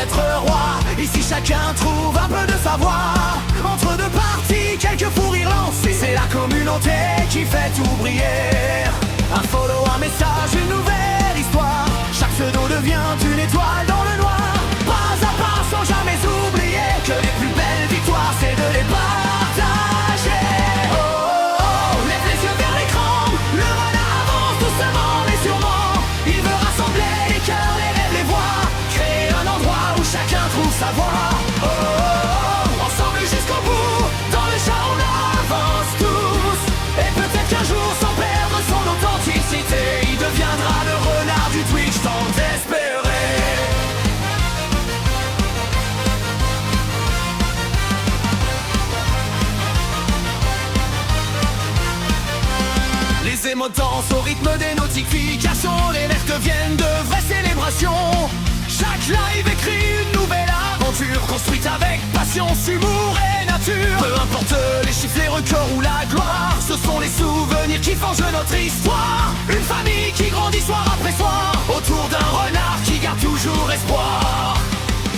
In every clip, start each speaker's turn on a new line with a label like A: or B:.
A: d'être roi. Ici chacun trouve un peu de savoir. Entre deux parties, quelques fous rires lancés. C'est la communauté qui fait tout briller. Un follow, un message, une nouvelle histoire. Chaque pseudo devient une étoile dans le noir. Pas à pas sans jamais oublier que les plus belles victoires c'est de les partager. Oh, oh, oh, lève les yeux vers l'écran. Le renard avance doucement mais sûrement. Il veut rassembler les cœurs, les rêves, les voix. Créer un endroit où chacun trouve sa voix. Oh, oh, oh, ensemble jusqu'au bout. Dans le chat on avance tous. Et peut-être qu'un jour sans perdre son authenticité, il deviendra le renard du Twitch tant espéré. Les émotes dansent au rythme des notifications. Les lettres deviennent de vraies célébrations. Chaque live écrit une nouvelle aventure, construite avec patience, humour et nature. Peu importe les chiffres, les records ou la gloire, ce sont les souvenirs qui forgent notre histoire. Une famille qui grandit soir après soir, autour d'un renard qui garde toujours espoir.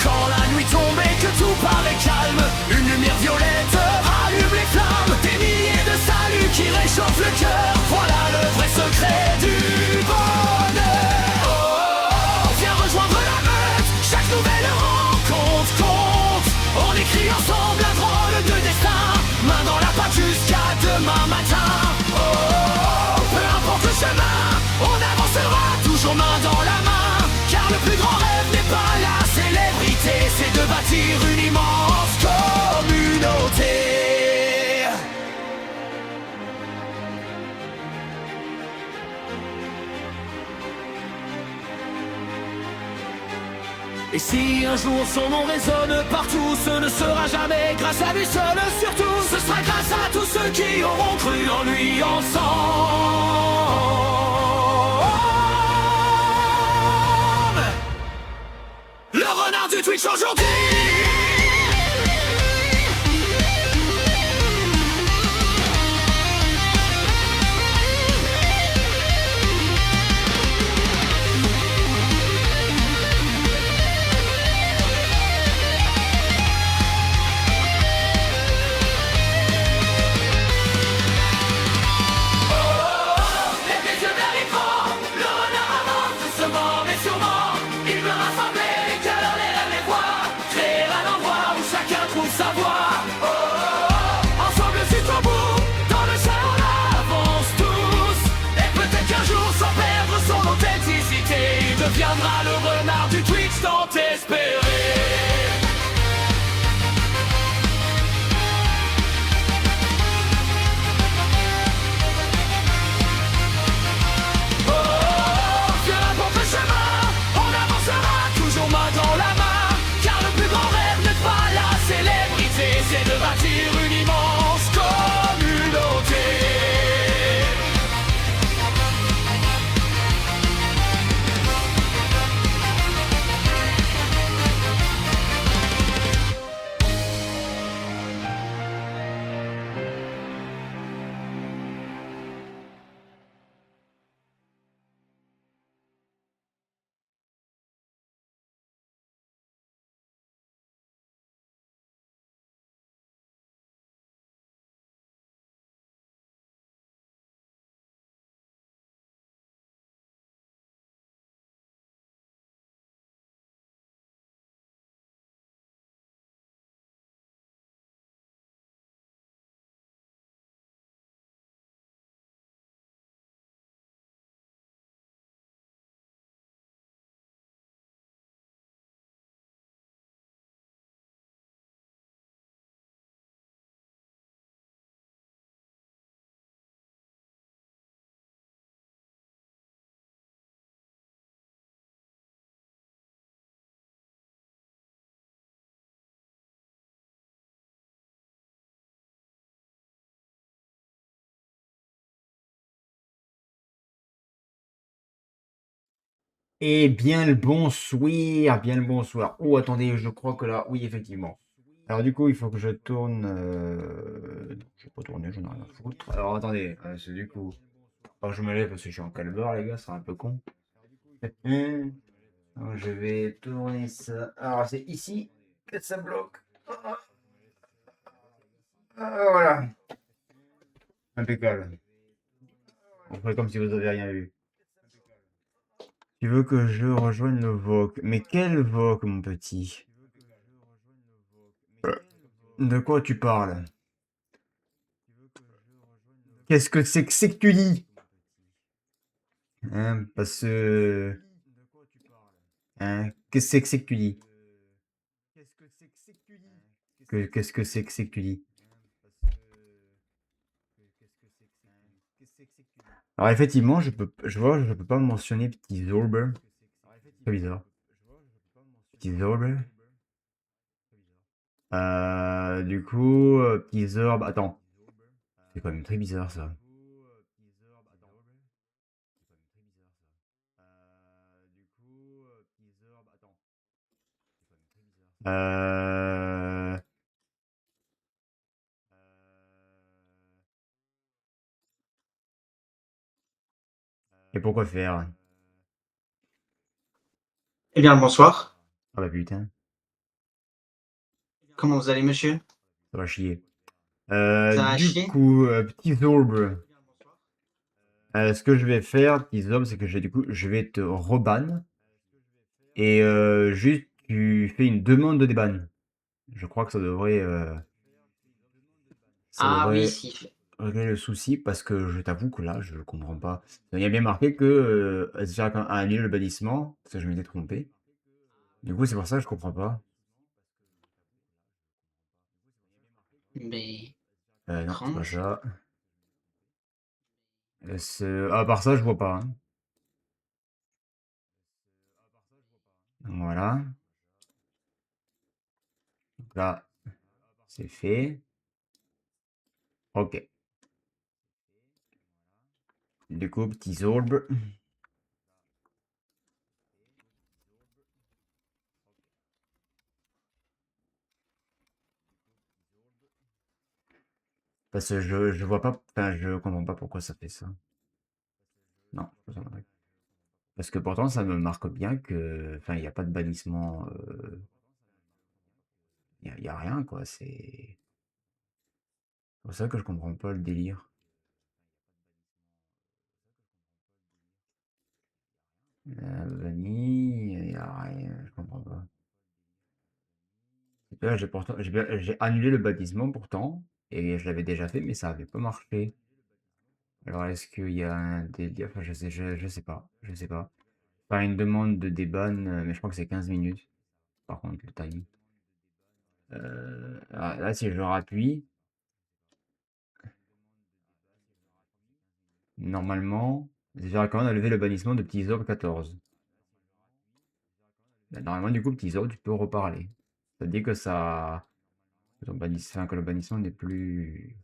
A: Quand la nuit tombe et que tout paraît calme, une lumière violette rallume les flammes. Des milliers de saluts qui réchauffent le cœur. Voilà le vrai secret du bonheur. Oh, oh, oh, viens rejoindre la meute. Chaque nouvelle rencontre compte. On écrit ensemble un drôle de destin. Main dans la pâte jusqu'à demain matin. Oh, oh, oh, peu importe le chemin, on avancera toujours main dans la main. Car le plus grand rêve n'est pas la célébrité, c'est de bâtir une immense communauté. Et si un jour son nom résonne partout, ce ne sera jamais grâce à lui seul, surtout ce sera grâce à tous ceux qui auront cru en lui ensemble. Le renard du Twitch aujourd'hui. Deviendra le renard du Twitch tant espéré. Oh, oh, oh, peu importe le chemin, on avancera toujours main dans la main. Car le plus grand rêve n'est pas la célébrité, c'est de bâtir une immense communauté.
B: Eh bien le bonsoir, bien le bonsoir. Oh attendez, je crois que là, oui effectivement. Alors du coup, il faut que je tourne. Je vais pas tourner, j'en ai rien à foutre. Alors attendez, c'est du coup. Oh, je me lève parce que je suis en calbar, les gars, c'est un peu con. Donc, je vais tourner ça. Alors, c'est ici que ça bloque. Voilà. Impeccable. On fait comme si vous avez rien vu. Tu veux que je rejoigne le VOC? Mais quel VOC, mon petit? De quoi tu parles? Qu'est-ce que c'est que tu dis? Hein, parce que... Hein, qu'est-ce que c'est que tu dis? Qu'est-ce que c'est que tu dis? Alors effectivement, je peux pas mentionner petit Zorber. C'est bizarre. Petit Zorber. Du coup, petit Zorb. Attends. C'est quand même très bizarre ça. Euh... Et pourquoi faire?
C: Eh bien, le bonsoir.
B: Ah bah putain,
C: Comment vous allez, monsieur?
B: ça va chier.
C: Ça va
B: Du
C: chier?
B: coup, petit Zorb. Ce que je vais faire, petit Zorb, c'est que je vais te reban. Et juste, tu fais une demande de déban. Je crois que ça
C: Ah oui,
B: devrait
C: si.
B: régler le souci parce que je t'avoue que là, je comprends pas. Il y a bien marqué que Zerg a annulé le bannissement, parce que je m'étais trompé. Du coup, c'est pour ça que je comprends pas.
C: Mais
B: Non, c'est pas
C: étrange.
B: ça. À part ça, je vois pas, hein. Voilà. Donc là, c'est fait. Ok. Du coup, petit Zorb. Parce que je vois pas, enfin, je comprends pas pourquoi ça fait ça. Non, ça m'arrête. Parce que pourtant, ça me marque bien que, enfin, il n'y a pas de bannissement, y a rien, quoi. C'est pour ça que je comprends pas le délire. Banni, il y a rien, je comprends pas. Et là, j'ai annulé le bannissement pourtant, et je l'avais déjà fait, mais ça avait pas marché. Alors, est-ce qu'il y a un délire? Enfin, je sais pas, je sais pas. Enfin, une demande de déban, mais je crois que c'est 15 minutes, par contre, le timing. Là, si je rappuie, normalement, j'ai recommandé à lever le bannissement de Petit Orb 14. Bah, normalement, du coup, Petit Orb, tu peux reparler. Ça dit que ça... enfin, que le bannissement n'est plus...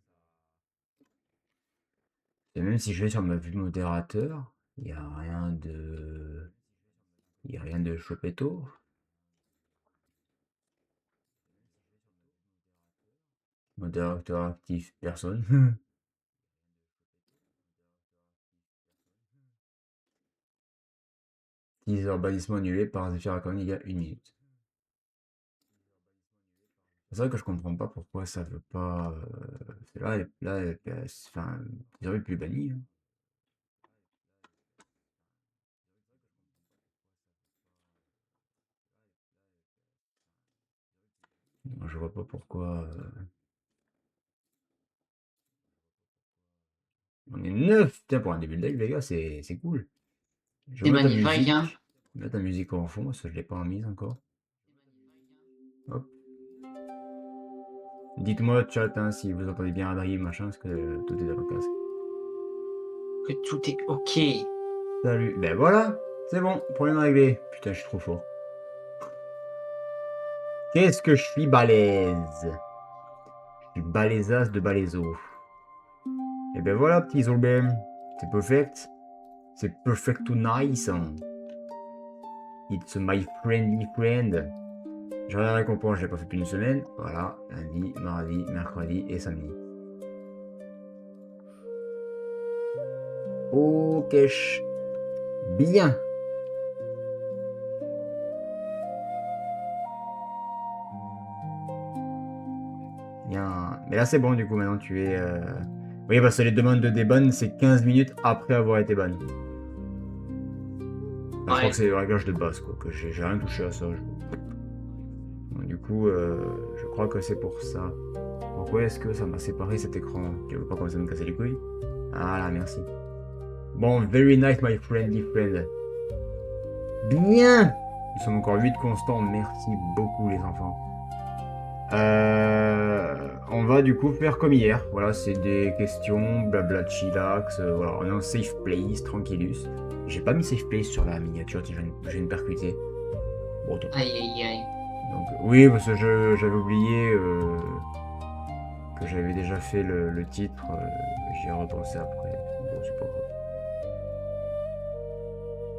B: Et même si je vais sur ma vue modérateur, il n'y a rien de... Il n'y a rien de chopetto. Modérateur actif, personne. Teaser bannissement annulé par Zephyr Akon il y a 1 minute. C'est vrai que je comprends pas pourquoi ça veut pas. Enfin, Teaser est plus banni, hein. Moi, je vois pas pourquoi. On est 9. Tiens, pour un début de live, les gars, c'est cool. Je
C: C'est
B: vais mettre ta
C: magnifique, hein?
B: musique. Je vais mettre ta musique en fond, parce que je l'ai pas en mise encore. Hop. Dites-moi, chat, hein, si vous entendez bien Adrien, machin, parce que tout est dans le casque.
C: Que tout est OK.
B: Salut. Ben voilà, c'est bon, problème réglé. Putain, je suis trop fort. Qu'est-ce que je suis balèze. Je suis balaisasse de balaiso. Et ben voilà, petit Zolbem. C'est perfect. C'est perfect to nice. It's my friendly friend. J'ai rien récompense, je l'ai pas fait depuis une semaine. Voilà, lundi, mardi, mercredi et samedi. Ok. Bien. Mais là, c'est bon, du coup, maintenant, tu es... Oui, parce que les demandes de déban, c'est 15 minutes après avoir été ban. Enfin, je crois
C: Ouais.
B: que c'est le réglage de base, quoi, que j'ai rien touché à ça. Donc, du coup, je crois que c'est pour ça. Pourquoi est-ce que ça m'a séparé cet écran? Tu veux pas commencer à me casser les couilles? Ah là, merci. Bon, very nice, my friendly friend. Bien! Nous sommes encore 8 constants, merci beaucoup les enfants. On va du coup faire comme hier. Voilà, c'est des questions, blabla chillax. Voilà, on est en safe place, tranquillus. J'ai pas mis safe place sur la miniature, je viens de percuter. Bon, tant pis.
C: Aïe, aïe, aïe.
B: Donc, oui, parce que j'avais oublié que j'avais déjà fait le titre. J'y ai repensé après. Bon, c'est pas grave.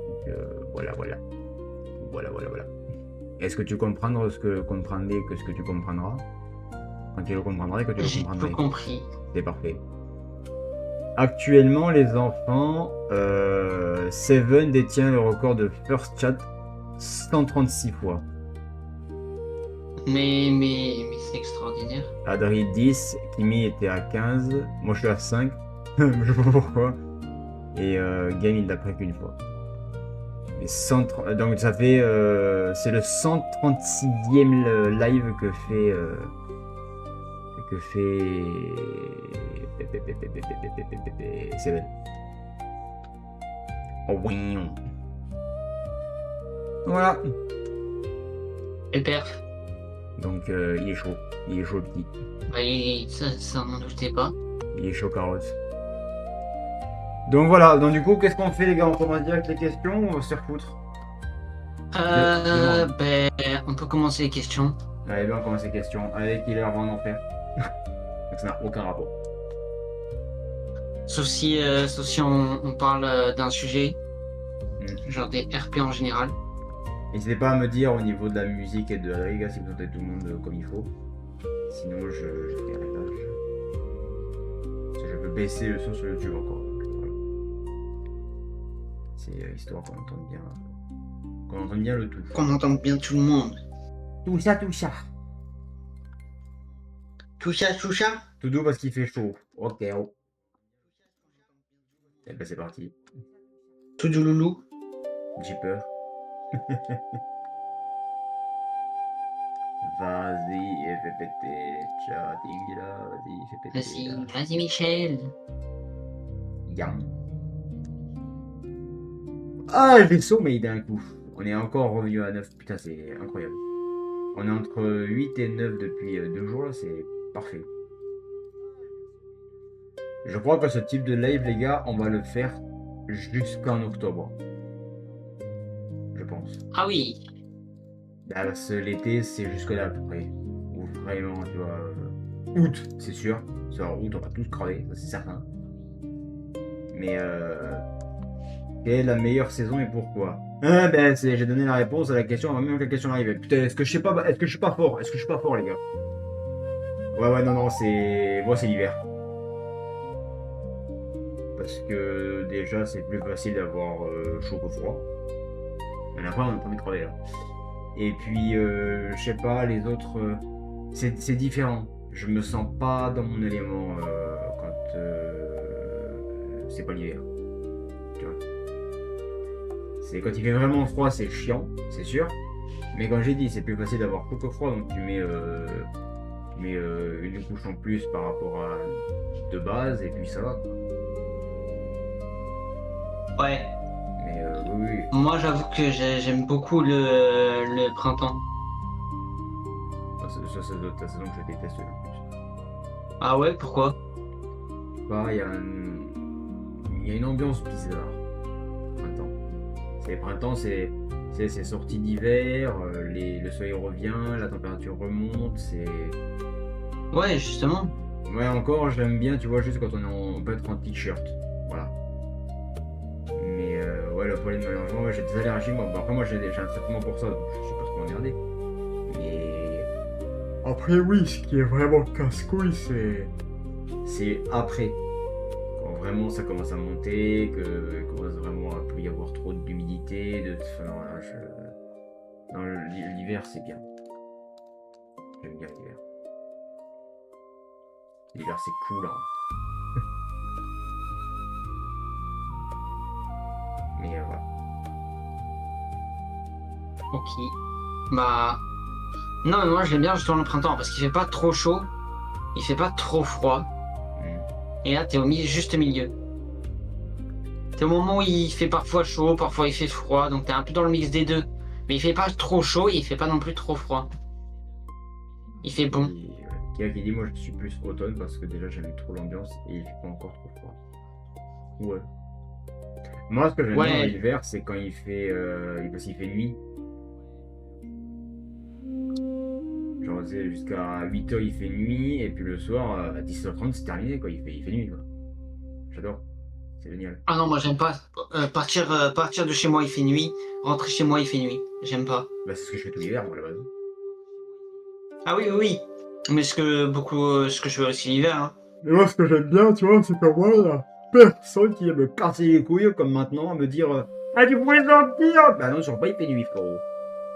B: Donc, voilà. Voilà. Est-ce que tu comprendras ce que tu comprendras? Quand tu le comprendras et que tu le
C: J'ai
B: comprendras.
C: tout compris.
B: C'est parfait. Actuellement, les enfants, Seven détient le record de first chat 136 fois.
C: Mais c'est extraordinaire.
B: Adri 10, Kimi était à 15, moi je suis à 5, je sais pas pourquoi. Et Game il l'a pris qu'une fois. Et donc ça fait, c'est le 136e live que fait Seven. Oh oui. Voilà.
C: Et perf.
B: Donc il est chaud le petit.
C: Ça m'en doutait pas.
B: Il est chaud carotte. Donc voilà, donc du coup qu'est-ce qu'on fait les gars? On commence direct les questions ou on va se refoutre?
C: On peut commencer les questions.
B: Allez, bien on commence les questions. Allez, qu'il est avant d'en faire. Donc ça n'a aucun rapport.
C: Sauf si on parle d'un sujet, genre des RP en général.
B: N'hésitez pas à me dire au niveau de la musique et de la riga si vous entendez tout le monde comme il faut. Sinon je fais un réglage. Parce que je peux baisser le son sur YouTube encore. Donc, voilà. C'est histoire qu'on entende bien le tout.
C: Qu'on entende bien tout le monde.
B: Tout ça.
C: Toucha.
B: Tout doux parce qu'il fait chaud. Ok. Oh. Et ben c'est parti.
C: Tout du loulou.
B: J'ai peur. Vas-y, et fais péter. Chatting là, vas-y, fais péter. Là.
C: Vas-y Michel.
B: Yam. Ah, je vais sommeiller d'un coup. On est encore revenu à 9. Putain, c'est incroyable. On est entre 8 et 9 depuis 2 jours là, c'est parfait. Je crois que ce type de live, les gars, on va le faire jusqu'en octobre. Je pense.
C: Ah oui.
B: Bah, parce que l'été, c'est jusque là à peu près. Ou vraiment, tu vois. Août, c'est sûr. C'est en août, on va tous crever, ça c'est certain. Mais quelle est la meilleure saison et pourquoi? Ah ben, j'ai donné la réponse à la question avant même que la question arrive. Putain, est-ce que je suis pas fort? Est-ce que je suis pas fort, les gars? Ouais, non, c'est. Moi, c'est l'hiver. Parce que déjà, c'est plus facile d'avoir chaud que froid. Mais après, on est en train de crever là. Et puis, je sais pas, les autres, c'est différent. Je me sens pas dans mon élément quand c'est pas l'hiver. Tu vois. C'est quand il fait vraiment froid, c'est chiant, c'est sûr. Mais comme j'ai dit, c'est plus facile d'avoir chaud que froid, donc tu mets une couche en plus par rapport à de base, et puis ça va. Quoi.
C: Ouais.
B: Mais oui.
C: Moi j'avoue que j'aime beaucoup le printemps.
B: Ça, c'est ta saison que je déteste le plus.
C: Ah ouais, pourquoi?
B: Bah, il y a une ambiance bizarre. Printemps. Printemps, c'est sorti d'hiver, le soleil revient, la température remonte, c'est.
C: Ouais, justement.
B: Ouais, encore, j'aime bien, tu vois, juste quand on peut être en t-shirt. Voilà. Mais ouais, le pollen malheureusement, ouais, j'ai des allergies. Moi. Bon, après, moi, j'ai un traitement pour ça, donc je suis pas trop emmerdé. Mais après, oui, ce qui est vraiment casse-couille, c'est après. Quand vraiment ça commence à monter, que commence vraiment à plus y avoir trop d'humidité. Non, l'hiver, c'est bien. J'aime bien l'hiver. L'hiver, c'est cool, hein. Mais voilà.
C: Ok. Bah. Non, mais moi j'aime bien justement le printemps parce qu'il fait pas trop chaud, il fait pas trop froid. Et là, t'es au juste milieu. T'es au moment où il fait parfois chaud, parfois il fait froid, donc t'es un peu dans le mix des deux. Mais il fait pas trop chaud et il fait pas non plus trop froid. Il fait bon.
B: Qui dit moi je suis plus automne parce que déjà j'aime trop l'ambiance et il fait pas encore trop froid. Ouais. Moi ce que j'aime bien dans l'hiver c'est quand il fait parce qu'il fait nuit. Genre jusqu'à 8h il fait nuit et puis le soir à 17h30 c'est terminé quoi, il fait nuit quoi. J'adore. C'est génial.
C: Ah non, moi j'aime pas. Partir de chez moi il fait nuit, rentrer chez moi il fait nuit. J'aime pas.
B: Bah c'est ce que je fais tout l'hiver moi là-bas.
C: Ah oui, oui, oui. Mais ce que je fais aussi l'hiver, hein.
B: Mais moi, ce que j'aime bien, tu vois, c'est que moi, il y a personne qui va me casser les couilles comme maintenant, à me dire ah, tu pourrais sortir. Bah non, sur pas, il fait nuit, frérot.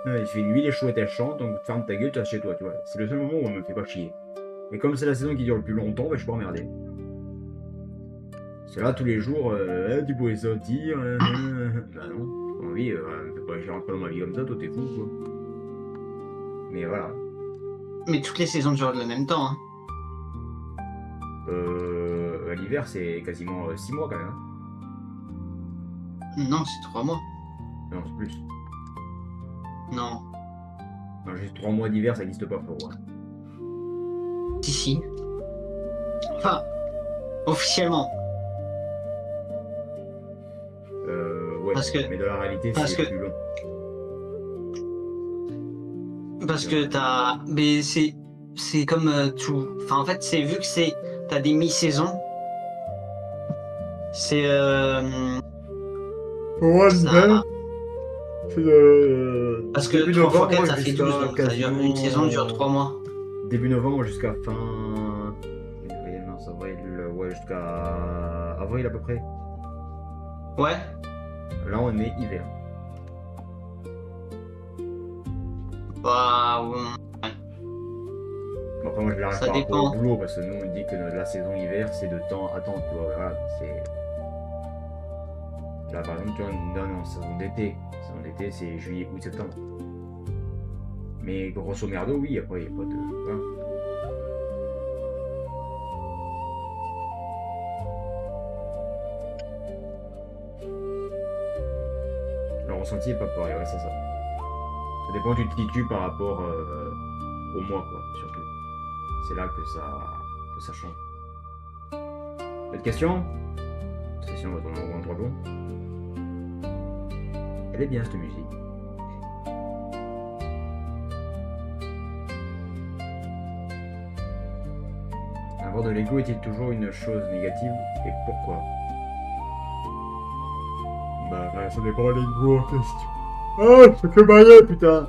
B: Il fait nuit, les chouettes elles chantent, donc ferme ta gueule, tu restes chez toi, tu vois. C'est le seul moment où on me fait pas chier. Et comme c'est la saison qui dure le plus longtemps, bah, je suis pas emmerdé. C'est là tous les jours, tu pourrais sortir. Bah non, j'ai pas envie, je rentre pas dans ma vie comme ça, toi t'es fou, quoi. Mais voilà.
C: Mais toutes les saisons durent le même temps, hein.
B: L'hiver, c'est quasiment 6 mois quand même. Hein.
C: Non, c'est 3 mois.
B: Non, c'est plus.
C: Non.
B: Non, juste 3 mois d'hiver, ça n'existe pas pour moi.
C: Si, si. Enfin, officiellement.
B: Ouais,
C: parce que,
B: mais dans la réalité, c'est plus long.
C: Parce que t'as... Mais c'est comme tout... Enfin, en fait, c'est vu que c'est... T'as des mi-saisons. C'est...
B: Ouais,
C: ça...
B: C'est
C: Parce que 3 x 4, ça fait 12, donc ça dure, une saison dure 3 mois.
B: Début novembre jusqu'à fin... mars, avril, ouais, jusqu'à avril à peu près.
C: Ouais.
B: Là, on est hiver.
C: Bah...
B: Bon, après, moi, je l'arrête
C: ça
B: par rapport
C: dépend.
B: au boulot, parce que nous, on dit que la saison hiver, c'est de temps à temps, tu vois, voilà, c'est... Là, par exemple, tu vois, non, saison d'été. Saison d'été, c'est juillet, août, septembre. Mais grosso merdo, oui, après, il n'y a pas de... Voilà. Le ressenti n'est pas pareil, ouais, c'est ça. Ça dépend où tu te situes par rapport au mois, quoi, surtout. C'est là que ça change. D'autres questions? Sinon, on va tourner en 3 secondes. Elle est bien, cette musique. Avoir de l'ego est-il toujours une chose négative? Et pourquoi? Bah, ça dépend de l'ego en question. Oh, je fais bailler, putain!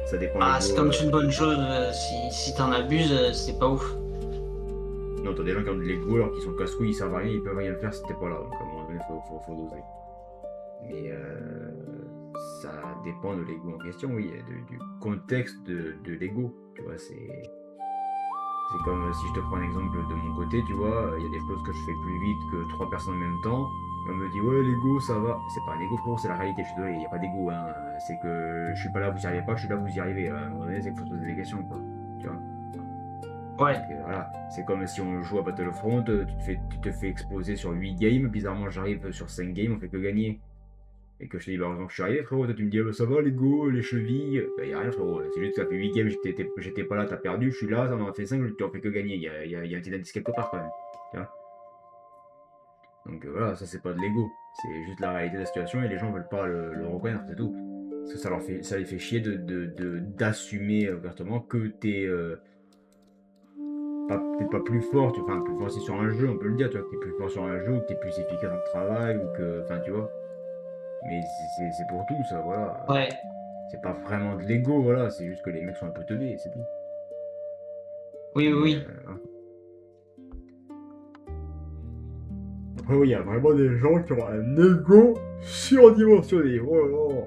B: Ça dépend.
C: Ah, c'est comme une bonne chose, si t'en abuses, c'est pas ouf.
B: Non, t'as des gens qui ont de l'ego alors qu'ils sont casse-couilles, ils savent rien, ils peuvent rien faire si t'es pas là. Donc à un moment donné, faut doser. Mais ça dépend de l'ego en question, oui, du contexte de l'ego. Tu vois, c'est comme si je te prends un exemple de mon côté, tu vois, il y a des choses que je fais plus vite que 3 personnes en même temps. On me dit ouais l'ego ça va, c'est pas un ego frérot, c'est la réalité, je suis désolé, il n'y a pas d'ego, hein. C'est que je suis pas là, vous y arrivez pas, je suis là, vous y arrivez. À un moment donné, c'est qu'il faut se poser des questions, quoi. Tu vois.
C: Ouais.
B: Donc, voilà, c'est comme si on joue à Battlefront, tu te fais exploser sur 8 games, bizarrement j'arrive sur 5 games, on fait que gagner. Et que je te dis, bah, heureusement que je suis arrivé, frérot, toi tu me dis, ça va, l'ego, les chevilles, bah, y a rien, frérot, c'est juste que ça fait 8 games, j'étais pas là, t'as perdu, je suis là, ça m'en a fait 5, tu en fais que gagner, y a un petit indice quelque part quand même, tu vois. Donc voilà, ça c'est pas de l'ego, c'est juste la réalité de la situation et les gens veulent pas le reconnaître, c'est tout. Parce que ça les fait chier d'assumer ouvertement que t'es peut-être pas plus fort, enfin plus fort aussi sur un jeu, on peut le dire, tu vois, que t'es plus fort sur un jeu, ou que t'es plus efficace dans le travail, ou que, enfin tu vois. Mais c'est pour tout ça, voilà.
C: Ouais.
B: C'est pas vraiment de l'ego, voilà, c'est juste que les mecs sont un peu teubés, c'est tout.
C: Oui, oui.
B: Après, oui, il y a vraiment des gens qui ont un ego surdimensionné. Oh là là.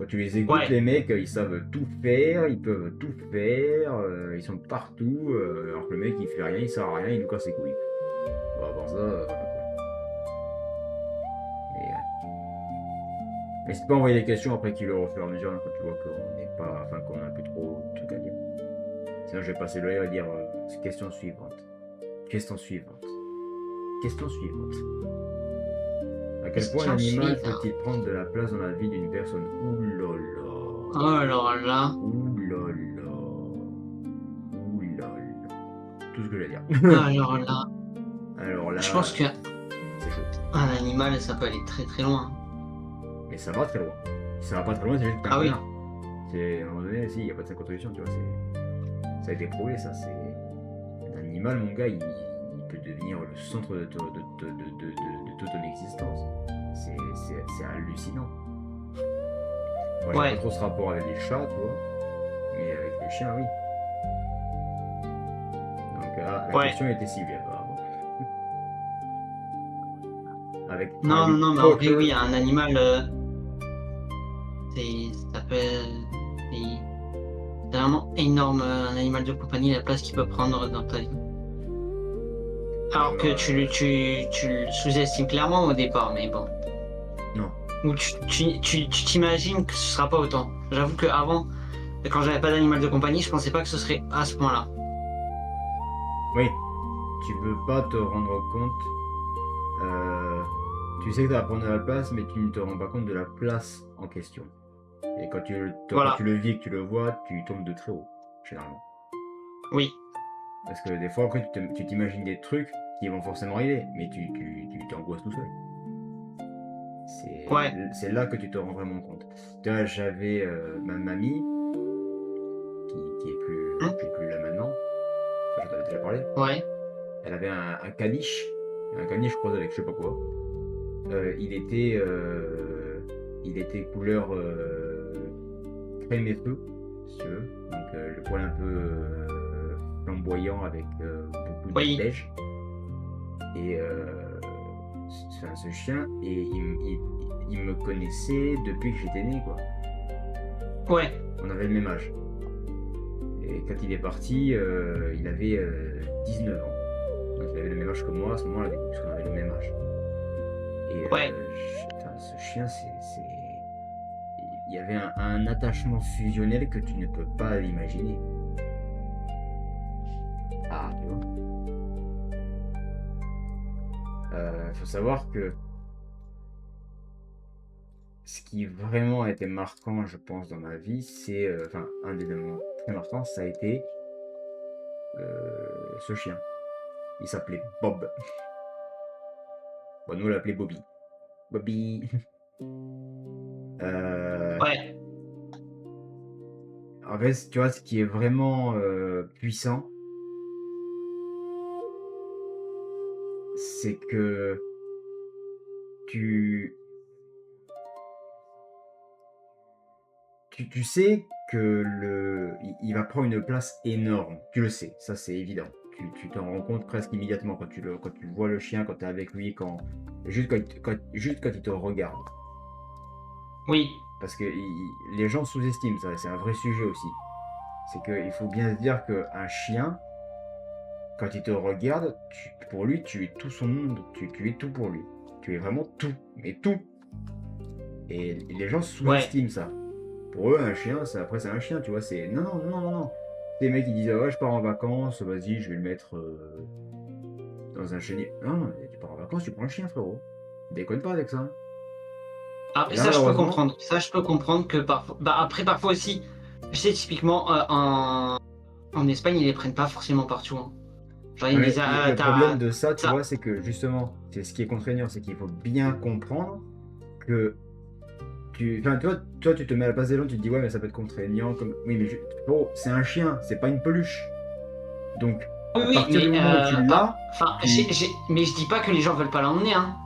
B: Quand tu les écoutes,
C: Ouais.
B: les mecs, ils savent tout faire, ils peuvent tout faire, ils sont partout, alors que le mec, il fait rien, il sert à rien, il nous casse les couilles. Bon, à part ça, voilà, quoi. Mais n'hésite pas à envoyer des questions après qu'il le refait à mesure, hein, quand tu vois qu'on n'est pas, enfin, qu'on a plus trop de trucs à dire. Sinon, je vais passer le live à dire question suivante. Question suivante. Question suivante. À quel point
C: Question
B: l'animal
C: suivante.
B: peut-il prendre de la place dans la vie d'une personne? Ouh là là.
C: Oh alors là.
B: Ouh là là. Ouh là là. Tout ce que j'ai à dire.
C: Alors là.
B: Alors là,
C: Je pense qu'un
B: c'est chaud.
C: animal, ça peut aller très très loin.
B: Mais ça va très loin. Si ça va pas très loin, c'est juste que t'es un
C: Ah oui.
B: connard. C'est, à un moment donné, si, il n'y a pas de sa contribution, tu vois. Ça a été prouvé, ça. C'est un animal, mon gars, il peut devenir le centre de toute ton existence. C'est hallucinant. Moi, j'ai
C: Ouais.
B: pas trop ce rapport avec les chats, tu vois. Mais avec les chiens, oui. Donc, la
C: Ouais.
B: question était ciblée, apparemment. Avec
C: Non,
B: Harry
C: non, mais en vrai,
B: Potter.
C: oui, un animal, ça peut. C'est vraiment énorme, un animal de compagnie, la place qu'il peut prendre dans ta vie. Alors que tu le sous-estimes clairement au départ, mais bon.
B: Non.
C: Ou tu t'imagines que ce sera pas autant. J'avoue qu'avant, quand j'avais pas d'animal de compagnie, je pensais pas que ce serait à ce point-là.
B: Oui. Tu peux pas te rendre compte. Tu sais que tu vas prendre de la place, mais tu ne te rends pas compte de la place en question. Et quand
C: Voilà.
B: quand tu le vis et que tu le vois, tu tombes de très haut, généralement.
C: Oui,
B: Parce que des fois, après, tu t'imagines des trucs qui vont forcément arriver, mais tu t'angoisses tout seul.
C: Ouais.
B: C'est là que tu te rends vraiment compte. Tu vois, j'avais ma mamie, qui est plus là maintenant, enfin, je t'avais déjà parlé.
C: ouais,
B: Elle avait un caniche, je crois, avec je sais pas quoi. Il était couleur crème et feu, si tu veux. Donc le poil un peu flamboyant avec beaucoup
C: Oui.
B: de neige. Et ce chien, et il me connaissait depuis que j'étais né, quoi.
C: ouais,
B: On avait le même âge. Et quand il est parti, il avait 19 ans. Donc il avait le même âge que moi à ce moment-là, parce qu'on avait le même âge. Et
C: Ouais.
B: putain, ce chien, il y avait un attachement fusionnel que tu ne peux pas imaginer. Ah, tu vois. Faut savoir que ce qui vraiment a été marquant, je pense, dans ma vie, c'est, enfin, un des éléments très marquants, ça a été ce chien. Il s'appelait Bob. Bon, nous on l'appelait Bobby. Bobby.
C: ouais,
B: En fait, tu vois, ce qui est vraiment puissant, c'est que tu sais que il va prendre une place énorme. Tu le sais, ça c'est évident. Tu t'en rends compte presque immédiatement quand tu vois le chien, quand tu es avec lui, juste quand il te regarde.
C: oui,
B: Parce que les gens sous-estiment ça, c'est un vrai sujet aussi. C'est qu'il faut bien se dire qu'un chien, quand il te regarde, pour lui, tu es tout son monde, tu es tout pour lui. Tu es vraiment tout, mais tout. Et les gens sous-estiment ça. Pour eux, un chien, après c'est un chien, tu vois, c'est... Non. Les mecs, ils disent, ah ouais, je pars en vacances, vas-y, je vais le mettre dans un chenil. Non, tu pars en vacances, tu prends le chien, frérot. Déconne pas avec ça.
C: Après,
B: Et là,
C: ça, je peux
B: malheureusement-
C: comprendre. Ça, je peux comprendre que parfois. Bah, après, parfois aussi, je sais, typiquement, en Espagne, ils les prennent pas forcément partout, hein. Genre, ils
B: Ouais,
C: les
B: le problème de ça, tu
C: ça-
B: vois, c'est que justement, c'est ce qui est contraignant, c'est qu'il faut bien comprendre que enfin, toi, tu te mets à la place des gens, tu te dis ouais, mais ça peut être contraignant. Oui, mais bon, c'est un chien, c'est pas une peluche. Donc,
C: Oui,
B: à
C: oui,
B: partir du
C: mais,
B: moment où tu l'as,
C: enfin, mais je dis pas que les gens veulent pas l'emmener, hein.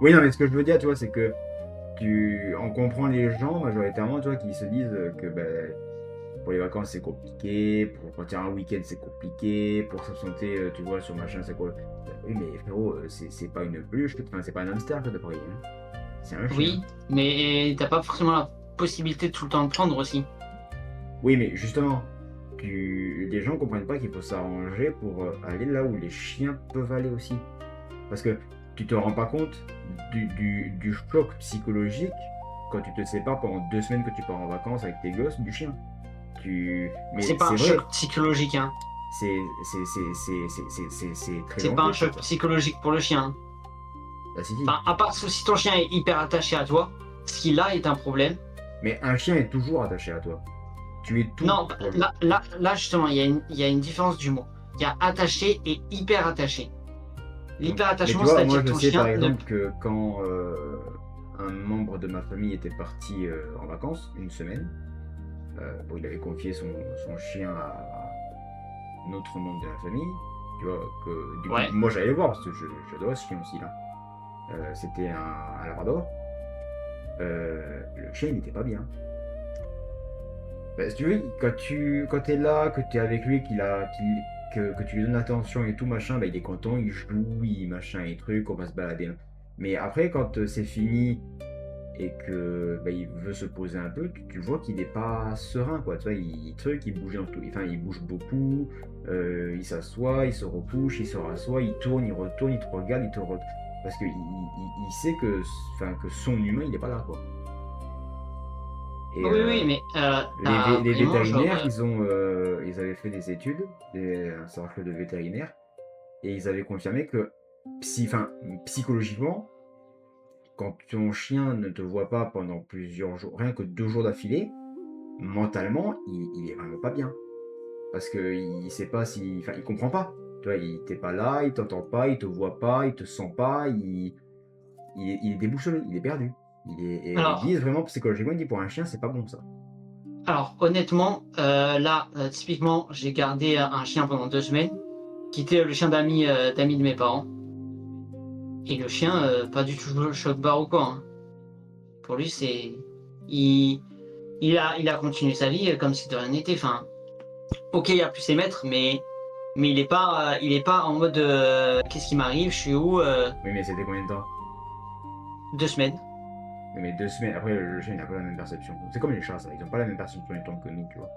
B: oui, non, mais ce que je veux dire, tu vois, c'est que on comprend les gens majoritairement, tu vois, qui se disent que pour les vacances c'est compliqué, pour partir un week-end c'est compliqué, pour s'absenter, tu vois, sur machin c'est quoi. Oui, mais frérot, c'est pas une peluche, enfin, c'est pas un hamster que t'as pris, hein. C'est un chien.
C: Oui, mais t'as pas forcément possibilité de tout le temps le prendre aussi.
B: Oui, mais justement, les gens comprennent pas qu'il faut s'arranger pour aller là où les chiens peuvent aller aussi. Parce que tu te rends pas compte du choc psychologique quand tu te sépares pendant 2 semaines que tu pars en vacances avec tes gosses du chien. Mais
C: C'est pas un
B: vrai,
C: choc psychologique, hein.
B: c'est très
C: C'est pas un
B: dangereux,
C: choc
B: quoi.
C: psychologique pour le chien, hein.
B: Bah, si, si.
C: Enfin, à part si ton chien est hyper attaché à toi, ce qui là est un problème.
B: Mais un chien est toujours attaché à toi. Tu es tout
C: Non,
B: pour lui.
C: là justement, il y a une différence du mot. Il y a attaché et hyper attaché. L'hyper
B: Mais
C: attachement,
B: tu vois,
C: c'est-à-dire
B: moi
C: que
B: je
C: ton
B: sais par
C: chien ne...
B: exemple que quand un membre de ma famille était parti en vacances, une semaine, bon, il avait confié son chien à un autre membre de la famille, tu vois, que du coup,
C: Ouais.
B: moi j'allais le voir parce que j'adore ce chien aussi là. C'était un labrador. Le chien il n'était pas bien. Bah, si tu veux, quand t'es là, que tu es avec lui, que tu lui donnes attention et tout machin, bah, il est content, il joue, il machin et truc, on va se balader. Mais après, quand c'est fini et que bah, il veut se poser un peu, tu vois qu'il n'est pas serein, quoi. Tu vois, il bouge dans tout, enfin, il bouge beaucoup, il s'assoit, il se recouche, il se rassoit, il tourne, il retourne, il te regarde, parce qu'il il sait que son humain, il n'est pas là, quoi. Et
C: Oui, mais
B: les
C: vraiment, genre...
B: vétérinaires, ils avaient fait des études, un cercle de vétérinaires, et ils avaient confirmé que psychologiquement, quand ton chien ne te voit pas pendant plusieurs jours, rien que 2 jours d'affilée, mentalement, il est vraiment pas bien. Parce que il sait pas si. Enfin, il comprend pas. Tu vois, il t'est pas là, il t'entend pas, il te voit pas, il te sent pas, il est déboussolé, il est perdu. Et ils
C: Alors,
B: disent vraiment psychologiquement, ils disent pour un chien, c'est pas bon ça.
C: alors honnêtement, là, typiquement, j'ai gardé un chien pendant 2 semaines, qui était le chien d'amis de mes parents. Et le chien, pas du tout choc-barre ou quoi, hein. Pour lui, c'est... Il a continué sa vie comme si de rien n'était. Enfin, ok, il a pu ses maîtres, mais il est pas en mode qu'est-ce qui m'arrive, je suis où,
B: Oui, mais c'était combien de temps?
C: 2 semaines.
B: Oui, mais 2 semaines, après, le chien, il n'a pas la même perception. C'est comme les chats, ça, ils ont pas la même perception du temps que nous, tu vois.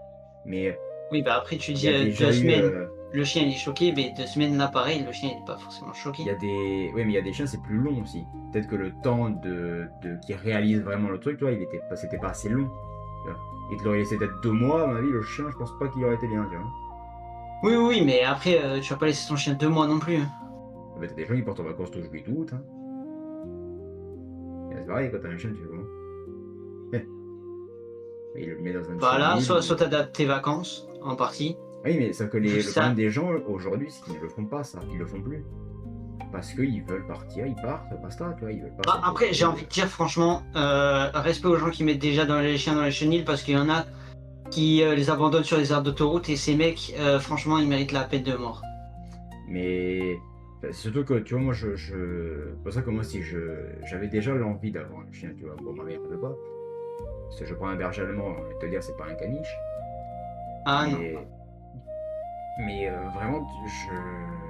B: Mais
C: Oui, bah après tu
B: il
C: dis
B: y a déjà
C: 2 semaines, le chien il est choqué, mais 2 semaines là pareil, le chien il est pas forcément choqué.
B: Oui, mais il y a des chiens, c'est plus long aussi. Peut-être que le temps qu'ils réalisent vraiment le truc, tu vois, c'était pas assez long. Tu vois. Il te l'aurait laissé peut-être 2 mois, à mon avis, le chien, je pense pas qu'il aurait été bien, tu vois.
C: Oui, mais après tu vas pas laisser ton chien 2 mois non plus, hein.
B: Bah, t'as des gens qui partent en vacances tout juillet, tout août, hein. Et c'est pareil, quand t'as un chien, tu fais comment? Il le met dans un
C: Voilà,
B: chenil.
C: soit t'adaptes tes vacances en partie.
B: Oui, mais sauf que le
C: Juste ça.
B: problème des gens aujourd'hui, c'est qu'ils ne le font pas, ça. Ils le font plus. Parce qu'ils veulent partir, ils partent, basta, tu vois, ils veulent pas.
C: Bah, après, j'ai envie de dire franchement, respect aux gens qui mettent déjà les chiens dans les chenilles parce qu'il y en a qui les abandonnent sur les aires d'autoroute et ces mecs, franchement, ils méritent la peine de mort.
B: Mais surtout que, tu vois, moi, c'est pour ça que moi, si j'avais déjà l'envie d'avoir un chien, tu vois, bon, ma mère ne veut pas. Parce que je prends un berger allemand, je vais te dire, c'est pas un caniche.
C: Ah non.
B: Mais vraiment,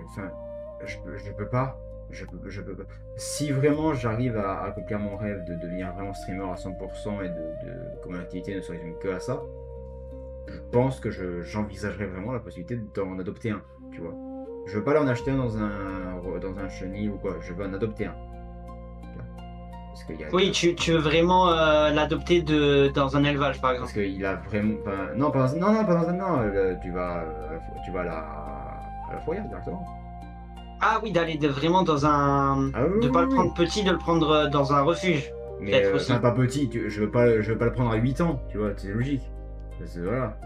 B: enfin, je peux pas. Je peux pas. Si vraiment j'arrive à accomplir mon rêve de devenir vraiment streamer à 100% et que mon activité ne se résume que à ça, je pense que j'envisagerais vraiment la possibilité d'en adopter un, tu vois. Je veux pas aller en acheter un dans un chenil ou quoi, je veux en adopter un. Parce qu'il y a,
C: Oui, tu veux vraiment l'adopter dans un élevage par
B: parce
C: exemple.
B: qu'il a vraiment pas. Non, pas dans un. Non, tu vas à la fourrière directement.
C: Ah oui, d'aller vraiment dans un...
B: Ah oui,
C: De pas
B: oui,
C: le
B: oui.
C: prendre petit, de le prendre dans un refuge.
B: Mais
C: Peut-être aussi.
B: enfin, pas petit, je veux pas le prendre à 8 ans, tu vois, c'est logique. Parce que, voilà.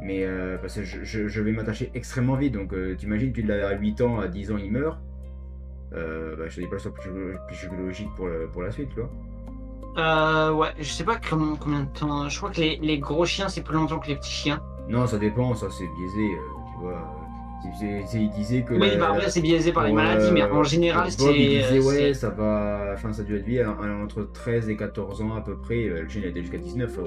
B: Mais parce que je vais m'attacher extrêmement vite, donc t'imagines, tu l'as à 8 ans, à 10 ans, il meurt. Bah, je te dis pas que ce soit plus logique pour la suite, tu vois.
C: Ouais, je sais pas combien de temps. Je crois que les gros chiens, c'est plus longtemps que les petits chiens.
B: Non, ça dépend, ça c'est biaisé, tu vois. Il disait que
C: Oui, bah après, c'est biaisé par les maladies, mais en général,
B: pour Bob, il disait, ouais,
C: c'est...
B: ça va, enfin, ça doit être vie entre 13 et 14 ans à peu près. Le chien, il a été jusqu'à 19.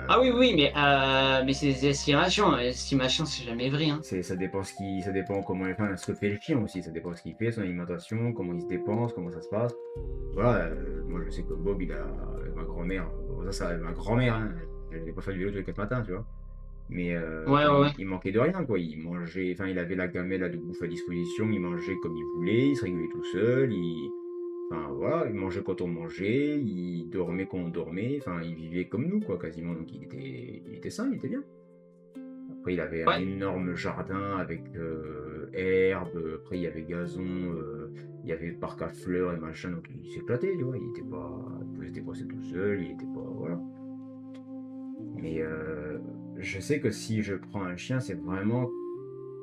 C: Ah oui, mais c'est des estimations. Les estimations, c'est jamais vrai, hein.
B: Ça dépend comment, enfin, ce que fait le chien aussi. Ça dépend ce qu'il fait, son alimentation, comment il se dépense, comment ça se passe. Voilà, moi je sais que Bob, ma grand-mère, ça, ma grand-mère, hein, elle n'allait pas faire du vélo tous les 4 matins, tu vois. Mais
C: Ouais,
B: enfin,
C: ouais, ouais.
B: il manquait de rien, quoi. Il mangeait, enfin, il avait la gamelle là, de bouffe à disposition, il mangeait comme il voulait, il se régulait tout seul, enfin, voilà, il mangeait quand on mangeait, il dormait quand on dormait, enfin, il vivait comme nous, quoi, quasiment. Donc il était sain, il était bien. Après, il avait un
C: Ouais.
B: énorme jardin avec herbe, après, il y avait gazon, il y avait parc à fleurs et machin, donc il s'éclatait, tu vois. Il pouvait se déplacer tout seul, il était pas, voilà. Mais je sais que si je prends un chien, c'est vraiment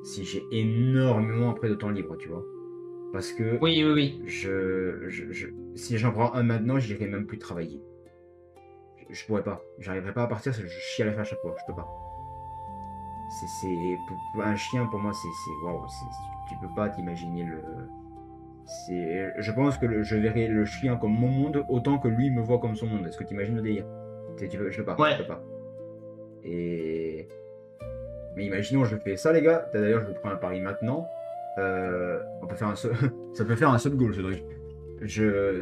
B: si j'ai énormément après de temps libre, tu vois. Parce que
C: Oui, oui, oui.
B: si j'en prends un maintenant, j'irai même plus travailler. Je pourrais pas. J'arriverai pas à partir, je chialerai à chaque fois. Je peux pas. Pour un chien, pour moi, waouh. Tu peux pas t'imaginer le. Je pense que je verrai le chien comme mon monde autant que lui me voit comme son monde. Est-ce que tu imagines le délire? Je peux pas. Je peux
C: Ouais.
B: pas. Et mais imaginons, je fais ça, les gars. D'ailleurs, je vous prends un pari maintenant. On peut faire un ça peut faire un sub goal, Cédric.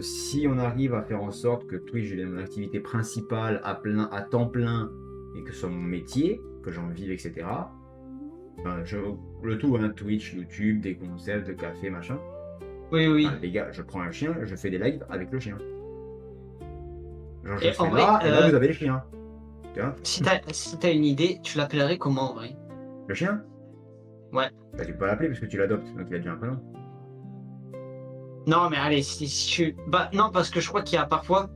B: Si on arrive à faire en sorte que Twitch devienne mon activité principale à temps plein et que ce soit mon métier, que j'en vive, etc. Ben, le tout, hein, Twitch, YouTube, des concepts, de café, machin.
C: Oui, oui.
B: Ben, les gars, je prends un chien, je fais des lives avec le chien. Genre, je
C: Et en
B: serai
C: vrai,
B: là, et là, vous avez les chiens. Tu vois,
C: si t'as une idée, tu l'appellerais comment en vrai?
B: le chien,
C: Ouais.
B: bah, tu peux pas l'appeler parce que tu l'adoptes, donc il a déjà un prénom.
C: Non, mais allez, si tu. Bah, non, parce que je crois qu'il y a parfois.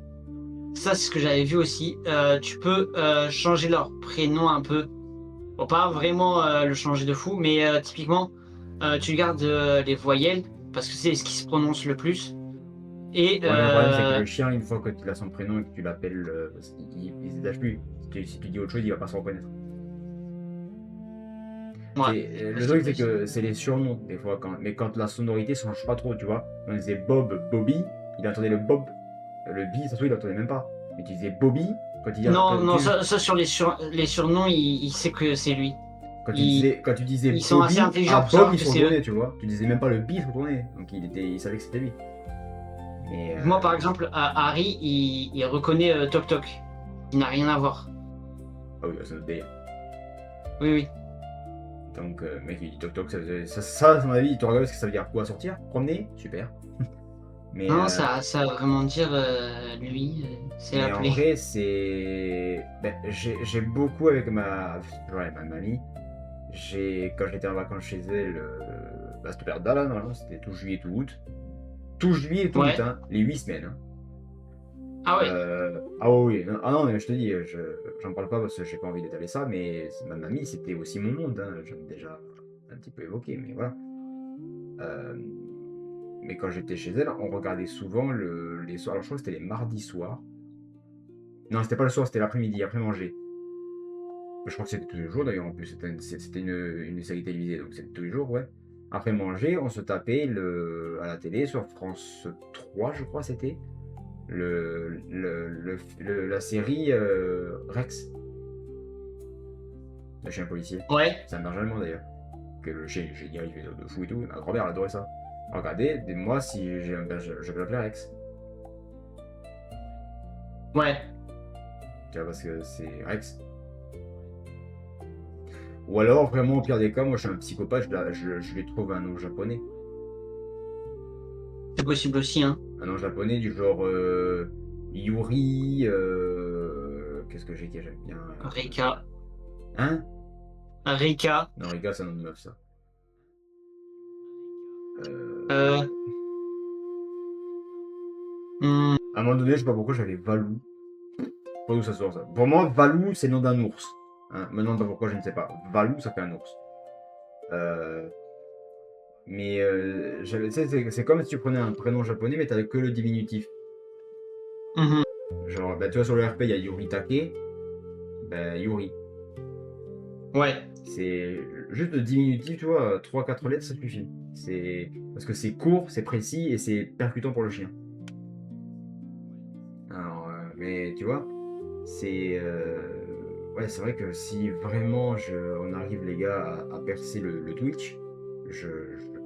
C: Ça, c'est ce que j'avais vu aussi. Tu peux changer leur prénom un peu. Bon, pas vraiment le changer de fou, mais typiquement, tu gardes les voyelles, parce que c'est ce qui se prononce le plus. Et
B: Ouais, mais le problème, c'est que le chien, une fois que tu as son prénom et que tu l'appelles, il se détache plus. Si tu dis autre chose, il va pas se reconnaître.
C: ouais,
B: Le truc, c'est que c'est les surnoms, des fois, mais quand la sonorité change pas trop, tu vois. On disait Bob, Bobby, il entendait le Bob, le B, ça se trouve, il l'entendait même pas. Mais tu disais Bobby,
C: Non, non, ça sur les surnoms, il sait que c'est lui.
B: quand tu disais
C: Ils sont assez
B: Bobby,
C: intelligents pour
B: Bob,
C: savoir
B: il
C: que
B: se
C: c'est eux.
B: retournait, tu vois. Tu disais même pas le B, il se retournait. Donc il savait que c'était lui. Mais,
C: Moi, par exemple, Harry, il reconnaît Toc Toc. Il n'a rien à voir.
B: ah oui, c'est notre délire.
C: Oui, oui.
B: Donc, mec, il dit toc toc, ça, à mon avis, il te regarde ce que ça veut dire. Quoi, sortir? Promener? Super. Mais,
C: Non, ça veut vraiment dire lui, c'est
B: mais en
C: appelé.
B: vrai, ben, j'ai beaucoup avec ma mamie. Quand j'étais en vacances chez elle, bah, cette période-là, là, normalement, c'était tout juillet, tout août. Tout juillet et tout août,
C: Ouais.
B: hein, les 8 semaines. Hein.
C: Ah ouais.
B: Ah oui, non, ah non, mais je te dis, j'en parle pas parce que j'ai pas envie d'étaler ça, mais ma mamie, c'était aussi mon monde, hein, j'avais déjà un petit peu évoqué, mais voilà. Euh, mais quand j'étais chez elle, on regardait souvent les soirs, alors je crois que c'était les mardis soirs. Non, c'était pas le soir, c'était l'après-midi, après manger. Je crois que c'était tous les jours d'ailleurs, en plus, c'était une série télévisée, donc c'était tous les jours, ouais. Après manger, on se tapait à la télé sur France 3, je crois, c'était. La série Rex, le chien policier.
C: Ouais.
B: C'est un berger allemand d'ailleurs. Que le chien est génial, il fait de fou et tout. Ma grand-mère elle adorait ça. Regardez, moi si j'ai un berger, je vais l'appeler Rex.
C: Ouais.
B: Tu vois, parce que c'est Rex. Ou alors, vraiment, au pire des cas, moi je suis un psychopathe, je lui trouve un nom japonais.
C: C'est possible aussi, hein.
B: Un nom japonais du genre Yuri. Qu'est-ce que j'ai qui j'aime bien
C: Rika.
B: Hein?
C: Rika.
B: Non, Rika, c'est un nom de meuf, ça.
C: Euh... hmm,
B: À un moment donné, je sais pas pourquoi j'avais Valou. Pas d'où ça sort ça. Pour moi, Valou, c'est le nom d'un ours. Hein, maintenant, pas pourquoi, je ne sais pas. Valou, ça fait un ours. Mais tu sais, c'est comme si tu prenais un prénom japonais, mais t'avais que le diminutif.
C: mhm.
B: Genre, bah, tu vois, sur le RP, il y a Yuritake. Ben, Yuri.
C: Ouais.
B: C'est juste le diminutif, tu vois, 3-4 lettres, ça suffit. Parce que c'est court, c'est précis et c'est percutant pour le chien. Alors, mais tu vois, ouais, c'est vrai que si vraiment on arrive, les gars, à percer le Twitch, je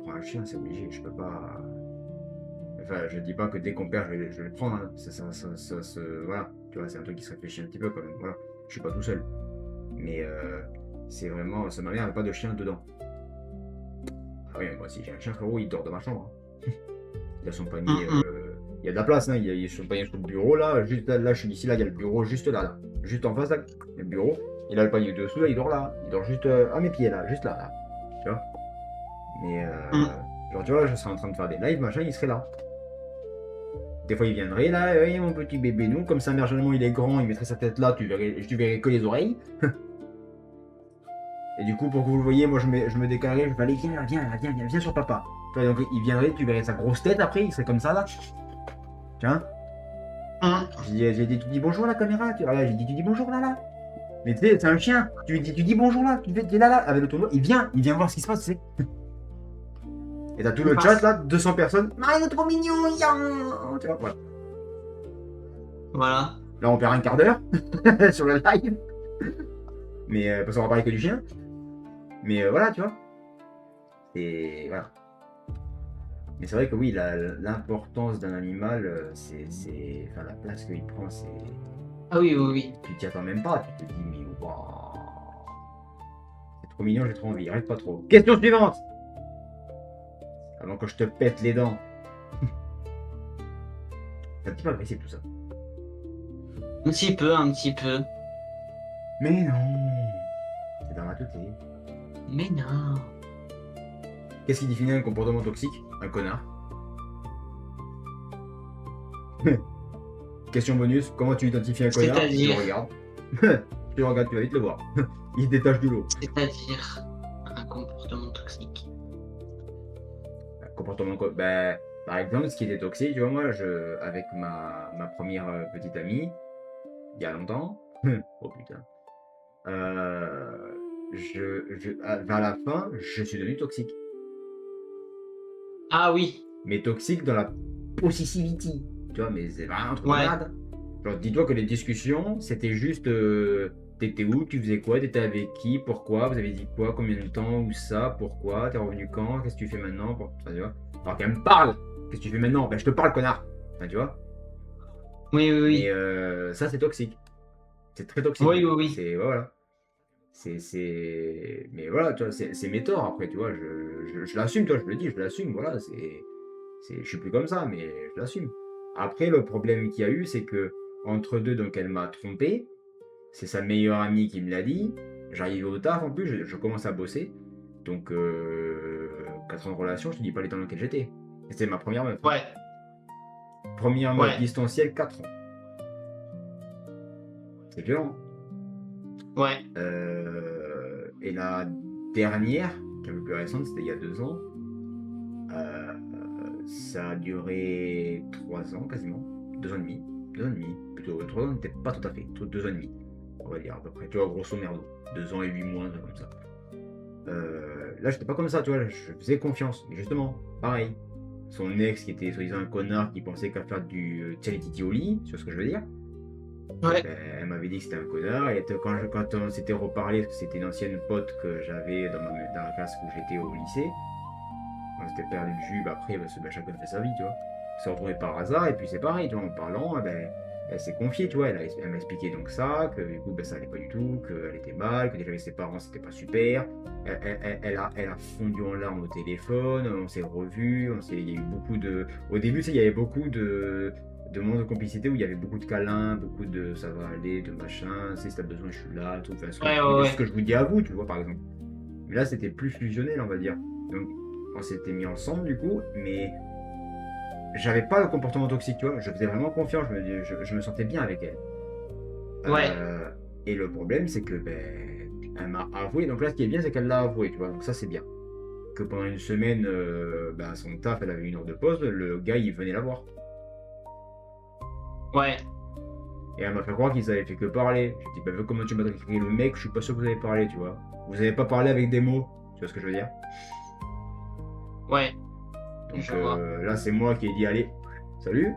B: prends un chien, c'est obligé, je peux pas. Enfin, je dis pas que dès qu'on perd, je vais le prendre, hein. Voilà, tu Tu vois, c'est un truc qui se réfléchit un petit peu quand même. Voilà, je suis pas tout seul. Mais c'est vraiment, ça m'a rien, pas de chien dedans. Ah oui, moi si j'ai un chien, frérot, il dort dans ma chambre. Hein. Il a son panier, il y a de la place, hein. Il y a son panier sur le bureau là, juste là, je suis ici, là, il y a le bureau juste là. Juste en face là, il y a le bureau. Il a le panier dessous, là, il dort là. Il dort juste à mes pieds là, juste là. Tu vois. Mais genre tu vois, je serais en train de faire des lives, machin, il serait là. Des fois il viendrait là, hey, mon petit bébé nous, comme ça généralement il est grand, il mettrait sa tête là, tu verrais que les oreilles. Et du coup pour que vous le voyez, moi je me décalerais, je vais aller, viens sur papa. Tu vois, donc il viendrait, tu verrais sa grosse tête après, il serait comme ça là. Tiens. J'ai dit, tu dis bonjour à la caméra, voilà, j'ai dit tu dis bonjour là. Mais tu sais, c'est un chien, tu dis bonjour là, tu es là, avec le tournoi, il vient voir ce qui se passe, tu sais. Et t'as tout le chat là, 200 personnes. Ah, il est trop mignon, tu vois, voilà.
C: Voilà.
B: Là, on perd un quart d'heure sur le live. Mais parce qu'on va parler que du chien. Mais voilà, tu vois. Et voilà. Mais c'est vrai que oui, l'importance d'un animal, c'est. Enfin, la place qu'il prend, c'est.
C: Ah oui.
B: Tu t'y attends même pas, tu te dis, mais waouh. C'est trop mignon, j'ai trop envie, arrête pas trop. Question suivante! Avant que je te pète les dents. C'est un petit peu agressif tout ça.
C: Un petit peu.
B: Mais non. C'est dans la tête.
C: Mais non.
B: Qu'est-ce qui définit un comportement toxique? Un connard. Question bonus, comment tu identifies un connard?
C: C'est-à-dire?
B: Tu le regardes. Tu le regardes, tu vas vite le voir. Il se détache du lot.
C: C'est-à-dire un comportement toxique.
B: Comportement par exemple, ce qui était toxique, tu vois, moi, avec ma première petite amie, il y a longtemps, oh putain, vers la fin, je suis devenu toxique.
C: Ah oui.
B: Mais toxique dans la possessivity, tu vois, mais c'est vraiment un truc de malade. Genre, dis-toi que les discussions, c'était juste, t'étais où, tu faisais quoi, t'étais avec qui, pourquoi, vous avez dit quoi, combien de temps, où ça, pourquoi, t'es revenu quand, qu'est-ce que tu fais maintenant, enfin, tu vois. Alors qu'elle me parle, qu'est-ce que tu fais maintenant? Ben je te parle, connard. Enfin, tu vois.
C: Oui.
B: Mais ça c'est toxique. C'est très toxique.
C: Oui.
B: C'est voilà. Mais voilà, tu vois, c'est mes torts après, tu vois. Je l'assume, toi, je le dis, je l'assume. Voilà, je suis plus comme ça, mais je l'assume. Après, le problème qu'il y a eu, c'est que entre deux, donc elle m'a trompé. C'est sa meilleure amie qui me l'a dit. J'arrive au taf en plus, je commence à bosser. Donc 4 ans de relation, je te dis pas les temps dans lesquels j'étais. C'était ma première meuf.
C: Ouais.
B: Première meuf distancielle, 4 ans. C'est violent.
C: Ouais.
B: Et la dernière, qui est un peu plus récente, c'était il y a 2 ans. Ça a duré 3 ans quasiment. 2 ans et demi. 2 ans et demi. Plutôt 3 ans, n'était pas tout à fait. 2 ans et demi. On va dire à peu près. Tu vois, grosso merdo. 2 ans et 8 mois, comme ça. Là, j'étais pas comme ça, tu vois. Je faisais confiance. Mais justement, pareil. Son ex, qui était soi-disant un connard, qui pensait qu'à faire du tchaliti au lit, tu vois ce que je veux dire?
C: Ouais.
B: Elle m'avait dit que c'était un connard. Et quand on s'était reparlé, parce que c'était une ancienne pote que j'avais dans la classe où j'étais au lycée, on s'était perdu de vue. Après, chacun fait sa vie, tu vois. On s'est retrouvés par hasard, et puis c'est pareil, tu vois, en parlant, elle s'est confiée, tu vois. Elle m'a expliqué donc ça, que du coup, ça allait pas du tout, qu'elle était mal, que déjà avec ses parents, c'était pas super. Elle a fondu en larmes au téléphone, on s'est revus, il y a eu beaucoup de. Au début, il y avait beaucoup de moments de complicité où il y avait beaucoup de câlins, beaucoup de ça va aller, de machin, si t'as besoin, je suis là, tout. Enfin, ce que je vous dis à vous, tu vois, par exemple. Mais là, c'était plus fusionnel, on va dire. Donc, on s'était mis ensemble, du coup, mais j'avais pas le comportement toxique, tu vois. Je faisais vraiment confiance, je me sentais bien avec elle.
C: Ouais.
B: Et le problème, c'est que, elle m'a avoué. Donc là, ce qui est bien, c'est qu'elle l'a avoué, tu vois. Donc ça, c'est bien. Que pendant une semaine, à son taf, elle avait 1 heure de pause, le gars, il venait la voir.
C: Ouais.
B: Et elle m'a fait croire qu'ils avaient fait que parler. J'ai dit, comment tu m'as écrit le mec, je suis pas sûr que vous avez parlé, tu vois. Vous avez pas parlé avec des mots, tu vois ce que je veux dire?
C: Ouais.
B: Donc là, c'est moi qui ai dit, allez, salut.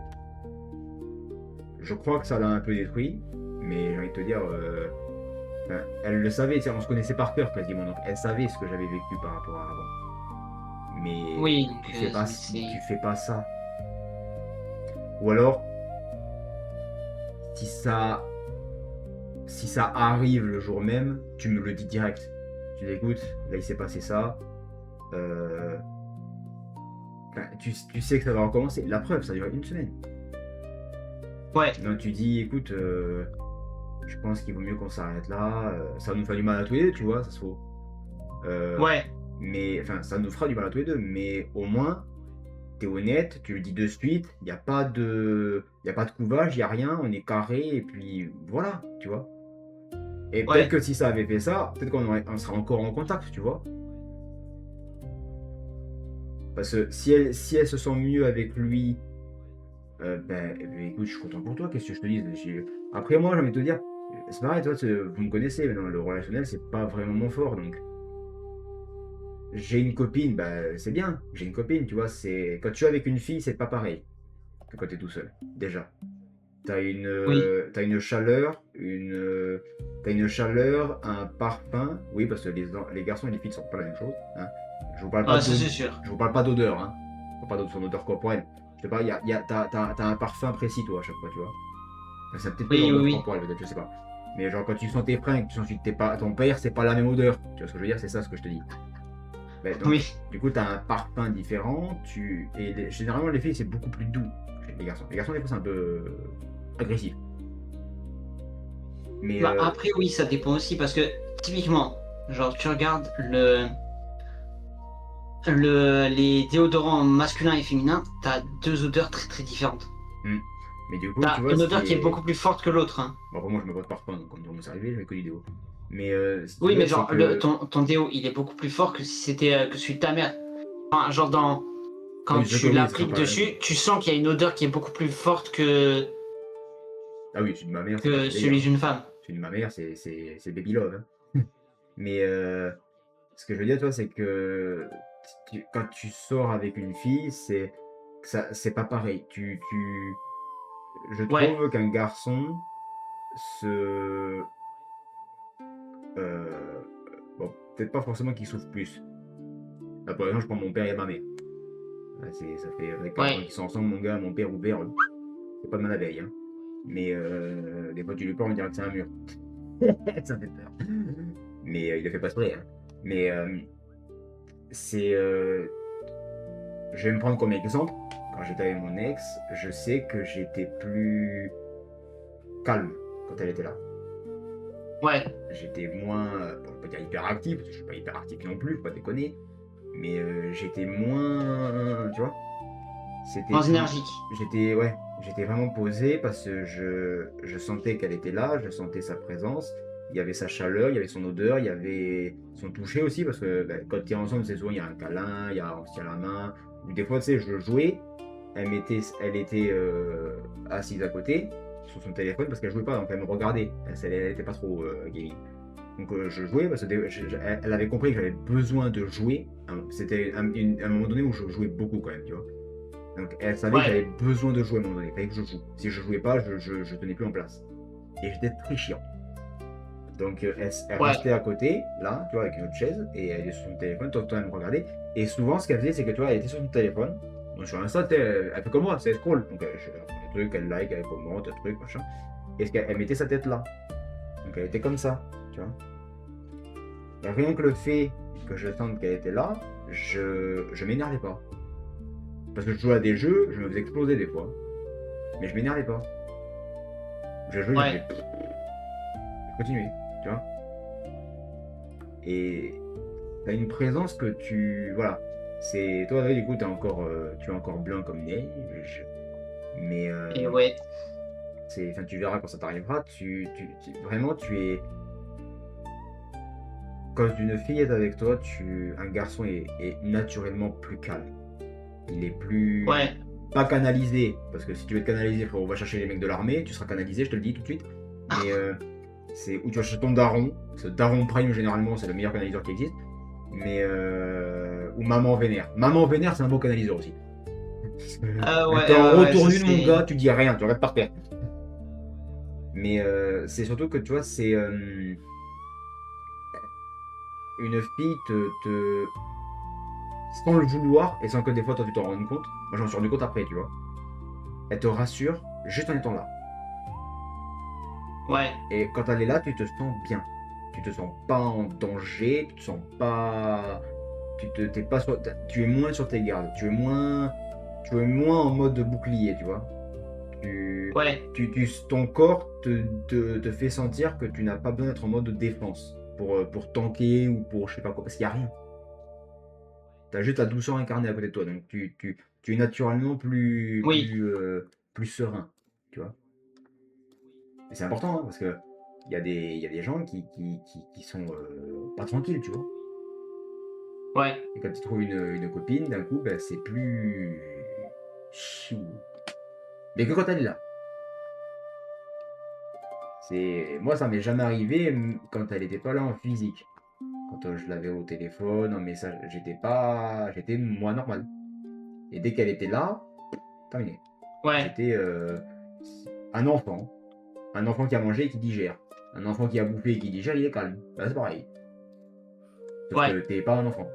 B: Je crois que ça l'a un peu détruit, mais j'ai envie de te dire, elle le savait, on se connaissait par cœur quasiment, donc elle savait ce que j'avais vécu par rapport à avant. Mais
C: oui,
B: tu fais pas ça. Ou alors, si ça arrive le jour même, tu me le dis direct. Tu dis écoute, là il s'est passé ça. Tu sais que ça va recommencer. La preuve, ça dure une semaine.
C: Ouais.
B: Donc tu dis écoute, je pense qu'il vaut mieux qu'on s'arrête là. Ça nous fait du mal à tous les deux, tu vois, ça se faut.
C: Ouais.
B: Mais enfin, ça nous fera du mal à tous les deux. Mais au moins, t'es honnête, tu le dis de suite. Il n'y a pas de couvage, il n'y a rien. On est carré et puis voilà, tu vois. Et
C: Ouais.
B: peut-être que si ça avait fait ça, peut-être on serait encore en contact, tu vois. Parce que si elle se sent mieux avec lui, écoute, je suis content pour toi, qu'est-ce que je te dis? Après, moi, j'ai envie de te dire, c'est pareil, toi, vous me connaissez, mais dans le relationnel, c'est pas vraiment mon fort, donc. J'ai une copine, c'est bien, j'ai une copine, tu vois, quand tu es avec une fille, c'est pas pareil que quand tu es tout seul, déjà. T'as
C: Oui.
B: une chaleur, t'as une chaleur, un parfum, oui, parce que les garçons et les filles ne sont pas la même chose, hein. Je vous parle pas
C: Ah, ça c'est sûr.
B: je vous parle pas d'odeur, hein. Je parle pas de son odeur corporelle. Je te parle, t'as un parfum précis, toi, à chaque fois, tu vois. Enfin, c'est peut-être pas
C: Oui, oui,
B: l'odeur
C: oui.
B: corporelle, peut-être, je sais pas. Mais genre, quand tu sens tes fringues, tu sens que ton père, c'est pas la même odeur. Tu vois ce que je veux dire? C'est ça ce que je te dis. Donc,
C: Oui.
B: du coup, tu as un parfum différent. Généralement, les filles, c'est beaucoup plus doux que les garçons. Les garçons, des fois, c'est un peu agressif. Mais
C: Après, oui, ça dépend aussi parce que typiquement, genre, tu regardes les déodorants masculins et féminins, t'as deux odeurs très très différentes.
B: mais du coup,
C: T'as
B: tu vois,
C: une odeur qui est beaucoup plus forte que l'autre, hein.
B: Bon, après, moi, je me mets pas de parfum, donc quand on s'est arrivé, je mets que du déo. Mais si tu
C: Oui,
B: veux,
C: mais
B: c'est
C: genre,
B: que.
C: ton déo, il est beaucoup plus fort que si c'était que celui de ta mère. Enfin, genre, quand
B: Oui, c'est que
C: tu
B: oui, ce sera
C: l'appliques
B: pas la même
C: dessus,
B: chose.
C: tu sens qu'il y a une odeur qui est beaucoup plus forte que,
B: Ah oui, celui de ma mère, c'est pas
C: que
B: ce délire.
C: celui d'une femme.
B: Celui de ma mère, c'est Baby Love, hein. Mais ce que je veux dire, toi, c'est que quand tu sors avec une fille, c'est pas pareil. Je
C: Ouais,
B: trouve qu'un garçon se. Bon, peut-être pas forcément qu'il souffre plus. Là, par exemple, je prends mon père et ma mère. Ça fait 40 ans
C: ouais.
B: qu'ils sont ensemble, mon gars, mon père ouvert, c'est pas de mal à veille, hein. Mais des fois, tu lui parles, on dirait que c'est un mur. Ça fait peur. Mais il le fait pas exprès, hein. Mais c'est. Je vais me prendre comme exemple. Quand j'étais avec mon ex, je sais que j'étais plus calme quand elle était là.
C: Ouais.
B: J'étais moins, bon, je peux pas dire hyperactif, parce que je suis pas hyperactif non plus, faut pas déconner. Mais j'étais moins, tu vois, c'était
C: Moins
B: plus,
C: énergique.
B: j'étais vraiment posé parce que je sentais qu'elle était là, je sentais sa présence, il y avait sa chaleur, il y avait son odeur, il y avait son toucher aussi, parce que quand tu es ensemble, c'est souvent il y a un câlin, on se tient la main, ou des fois, tu sais, je jouais, elle était assise à côté, sur son téléphone, parce qu'elle jouait pas, donc elle me regardait, elle était pas trop gaming. Donc je jouais parce que elle avait compris que j'avais besoin de jouer. C'était un moment donné où je jouais beaucoup quand même, tu vois. Donc elle savait que
C: Ouais.
B: j'avais besoin de jouer à un moment donné. Il fallait que je joue. Si je jouais pas, je tenais plus en place. Et j'étais très chiant. Donc elle
C: Ouais.
B: restait à côté, là, tu vois, avec une autre chaise, et elle est sur son téléphone, tout le temps elle me regardait. Et souvent, ce qu'elle faisait, c'est que tu vois, elle était sur son téléphone. Donc sur Insta, elle fait comme moi, c'est scroll. Donc un truc, elle like, elle commente, un truc, machin. Et elle mettait sa tête là. Donc elle était comme ça, tu vois. Et rien que le fait que je sente qu'elle était là, je m'énervais pas. Parce que je jouais à des jeux, je me faisais exploser des fois. Mais je m'énervais pas. Je jouais,
C: Ouais.
B: je continuais, tu vois. Et t'as une présence que tu. Voilà. C'est. Toi, du coup, tu es encore blanc comme neige. Mais
C: Et ouais.
B: enfin, tu verras quand ça t'arrivera. Vraiment, tu es. Quand une fille est avec toi, un garçon est naturellement plus calme. Il est plus.
C: Ouais.
B: Pas canalisé, parce que si tu veux te canaliser, frérot, on va chercher les mecs de l'armée, tu seras canalisé, je te le dis tout de suite. Mais c'est où tu vas chercher ton daron. Ce daron prime, généralement, c'est le meilleur canaliseur qui existe. Mais. Ou maman vénère. Maman vénère, c'est un beau canaliseur aussi.
C: Ouais,
B: T'es en
C: ouais, ça
B: retour d'une, mon
C: c'est.
B: gars, tu dis rien, tu regardes par terre. Mais c'est surtout que tu vois, c'est. Une fille sans le vouloir et sans que des fois toi tu t'en rendes compte. Moi j'en suis rendu compte après, tu vois. Elle te rassure juste en étant là.
C: Ouais,
B: Et quand elle est là, tu te sens bien. Tu te sens pas en danger, tu te sens pas. T'es pas tu es moins sur tes gardes, tu es moins en mode bouclier, tu vois.
C: ouais,
B: Ton corps te fait sentir que tu n'as pas besoin d'être en mode défense pour tanker ou pour je sais pas quoi, parce qu'il n'y a rien. Tu as juste la douceur incarnée à côté de toi, donc tu es naturellement
C: oui,
B: plus serein, tu vois. Et c'est important, hein, parce que il y a des gens qui sont pas tranquilles, tu vois.
C: ouais,
B: Et quand ils trouvent une copine, d'un coup, ben, c'est plus chiou. Mais que quand elle est là. Moi, ça m'est jamais arrivé quand elle était pas là en physique. Quand je l'avais au téléphone, en message, j'étais moi normal. Et dès qu'elle était là, terminé.
C: ouais,
B: J'étais un enfant. Un enfant qui a mangé et qui digère. Un enfant qui a bouffé et qui digère, il est calme. Bah, c'est pareil. Sauf
C: ouais,
B: que t'es pas un enfant.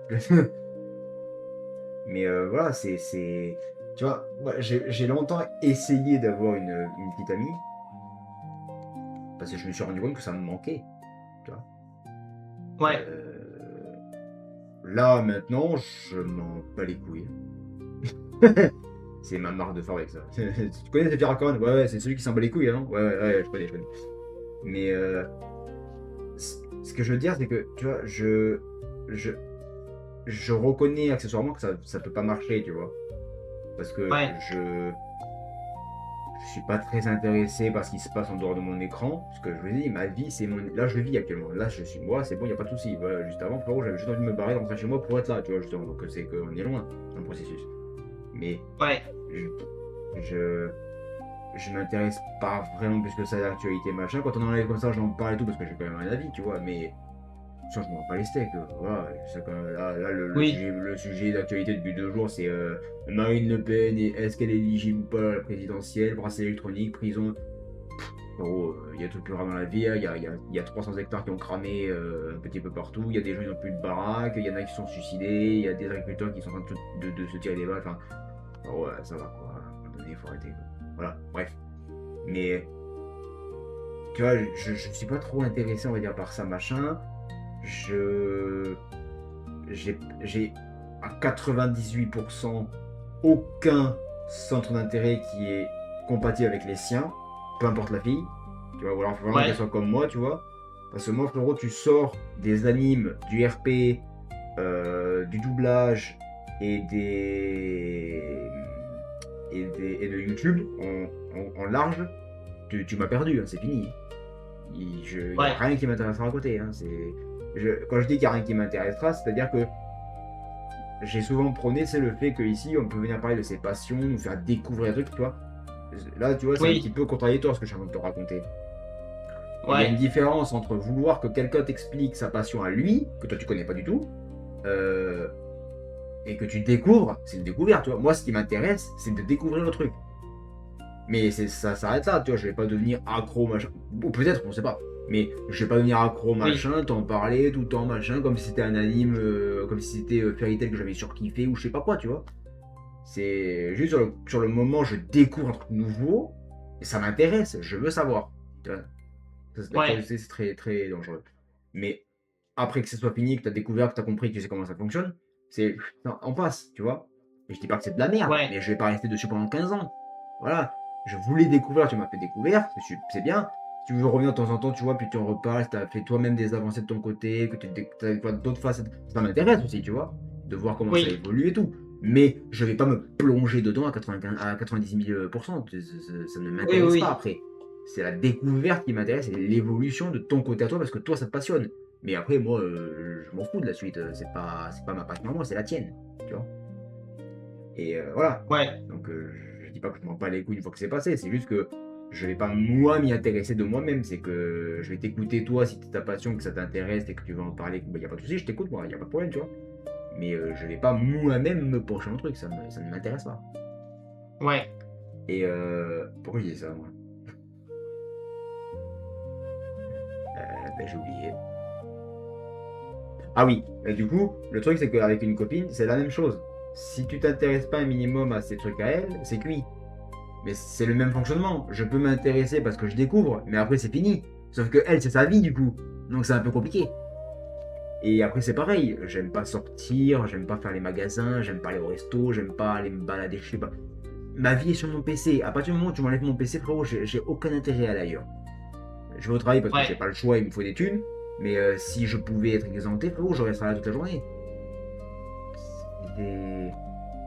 B: Mais voilà, tu vois, moi, j'ai longtemps essayé d'avoir une petite amie. Parce que je me suis rendu compte que ça me manquait. Tu vois.
C: ouais,
B: Euh, Là, maintenant, je m'en bats les couilles. C'est ma marque de fabrique, ça. Tu connais Zephyr Archon? Ouais, ouais, c'est celui qui s'en bat les couilles, hein? Ouais, ouais, ouais, je connais. Mais ce que je veux dire, c'est que, tu vois, je, je reconnais accessoirement que ça peut pas marcher, tu vois. Parce que
C: ouais,
B: je suis pas très intéressé par ce qui se passe en dehors de mon écran. Parce que je vous dis, ma vie, c'est mon. Là, je vis actuellement. Là, je suis moi, c'est bon, il n'y a pas de souci. Voilà, juste avant, frérot, j'avais juste envie de me barrer, de rentrer chez moi pour être là, tu vois, justement. Donc, c'est qu'on est loin dans le processus. Mais
C: ouais,
B: je, je m'intéresse pas vraiment plus que ça à l'actualité, machin. Quand on en live comme ça, j'en parle et tout, parce que j'ai quand même un avis, tu vois. Mais ça, je m'en bats les steaks. Voilà, là,
C: oui,
B: le sujet d'actualité depuis 2 jours, c'est Marine Le Pen et est-ce qu'elle est éligible ou pas à la présidentielle, bracelet électronique, prison. Il y a tout plus rare dans la vie, hein. Il y a 300 hectares qui ont cramé un petit peu partout, il y a des gens qui n'ont plus de baraque, il y en a qui se sont suicidés, il y a des agriculteurs qui sont en train de se tirer des balles. Enfin, ouais, ça va quoi, à un moment donné, il faut arrêter, quoi. Voilà, bref. Mais, tu vois, je suis pas trop intéressé, on va dire, par ça, machin. Je. J'ai à 98% aucun centre d'intérêt qui est compatible avec les siens, peu importe la fille, tu vois, ou alors il faut vraiment qu'elle
C: ouais,
B: soit comme moi, tu vois. Parce que moi, frérot, tu sors des animes, du RP, du doublage et et de YouTube en large, tu m'as perdu, hein, c'est fini. Il n'y a
C: ouais,
B: rien qui m'intéressera à côté. Hein, quand je dis qu'il n'y a rien qui m'intéressera, c'est-à-dire que j'ai souvent prôné, c'est le fait qu'ici, on peut venir parler de ses passions, nous faire découvrir des trucs, tu vois. Là, tu vois, c'est un petit
C: oui,
B: peu contradictoire ce que je suis en train de te raconter. Il y a une
C: ouais,
B: différence entre vouloir que quelqu'un t'explique sa passion à lui, que toi tu connais pas du tout, euh, et que tu découvres, c'est une découverte, tu vois. Moi, ce qui m'intéresse, c'est de découvrir le truc. Mais ça s'arrête là, tu vois, je vais pas devenir accro, machin. Ou peut-être, on sait pas. Mais je vais pas devenir accro,
C: oui,
B: machin, t'en parler tout le temps, machin, comme si c'était un anime, comme si c'était Fairy Tail que j'avais surkiffé, ou je sais pas quoi, tu vois. C'est juste sur le moment, je découvre un truc nouveau, et ça m'intéresse, je veux savoir. Tu vois. La
C: ouais,
B: curiosité, c'est très, très dangereux. Mais après que ce soit fini, que tu as découvert, que tu as compris, que tu sais comment ça fonctionne, c'est. Non, on passe, tu vois. Et je dis pas que c'est de la merde,
C: ouais,
B: mais je vais pas rester dessus pendant 15 ans. Voilà. Je voulais découvrir, tu m'as fait découvrir, c'est bien. Si tu veux revenir de temps en temps, tu vois, puis tu en reparles, si tu as fait toi-même des avancées de ton côté, que tu as d'autres facettes, ça m'intéresse aussi, tu vois, de voir comment ça
C: oui,
B: évolue et tout. Mais je vais pas me plonger dedans à 95, à 90 000%. Ça ne
C: oui,
B: m'intéresse pas
C: oui,
B: après. C'est la découverte qui m'intéresse et l'évolution de ton côté à toi parce que toi ça te passionne. Mais après, moi, je m'en fous de la suite. C'est pas ma passion à moi, c'est la tienne. Tu vois. Et voilà.
C: ouais,
B: Donc, je dis pas que je m'en bats les couilles une fois que c'est passé. C'est juste que je vais pas moi m'y intéresser de moi-même. C'est que je vais t'écouter toi si c'est ta passion, que ça t'intéresse et que tu veux en parler. Il n'y a pas de souci, je t'écoute moi, il n'y a pas de problème, tu vois. Mais je vais pas moi-même me pencher dans le truc. Ça ne m'intéresse pas.
C: ouais.
B: Et pourquoi je dis ça, moi? Ben, j'ai oublié. Ah oui, et du coup, le truc c'est qu'avec une copine, c'est la même chose. Si tu t'intéresses pas un minimum à ces trucs à elle, c'est cuit. Mais c'est le même fonctionnement. Je peux m'intéresser parce que je découvre, mais après c'est fini. Sauf que elle, c'est sa vie du coup. Donc c'est un peu compliqué. Et après c'est pareil, j'aime pas sortir, j'aime pas faire les magasins, j'aime pas aller au resto, j'aime pas aller me balader, je sais pas. Ma vie est sur mon PC. À partir du moment où tu m'enlèves mon PC, frérot, j'ai aucun intérêt à aller ailleurs. Je vais au travail parce que
C: Ouais.
B: j'ai pas le choix, il me faut des thunes. Mais si je pouvais être exempté, frérot, je resterais là toute la journée.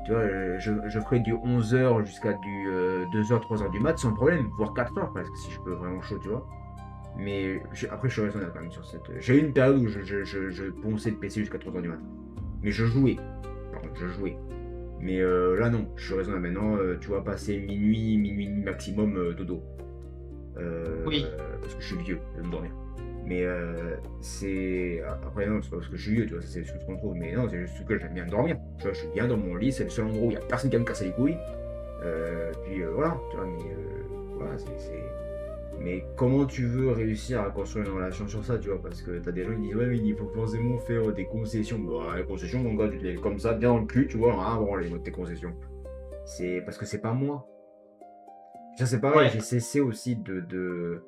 B: Tu vois, je ferais du 11h jusqu'à du 2h, 3h du mat sans problème, voire 4h presque, si je peux vraiment chaud, tu vois. Mais après, je suis raisonnable quand même sur cette. J'ai eu une période où je ponçais le PC jusqu'à 3h du mat. Mais je jouais. Par contre, je jouais. Mais là, non, je suis raisonnable. Maintenant, tu vois, passer minuit, minuit et demi maximum, dodo.
C: Oui.
B: Parce que je suis vieux, je vais me dormir. Mais c'est. Après, non, c'est pas parce que je suis vieux, tu vois, c'est ce qu'on trouve. Mais non, c'est juste que j'aime bien dormir. Tu vois, je suis bien dans mon lit, c'est le seul endroit où il n'y a personne qui va me casser les couilles. Puis voilà, tu vois, mais voilà, c'est. Mais comment tu veux réussir à construire une relation sur ça, tu vois? Parce que t'as des gens qui disent, ouais, mais il faut forcément faire des concessions. Bah, les concessions, mon gars, tu les comme ça, bien dans le cul, tu vois, hein, bon, les mots de tes concessions. C'est parce que c'est pas moi. Ça, c'est pareil,
C: Ouais.
B: j'ai cessé aussi d'être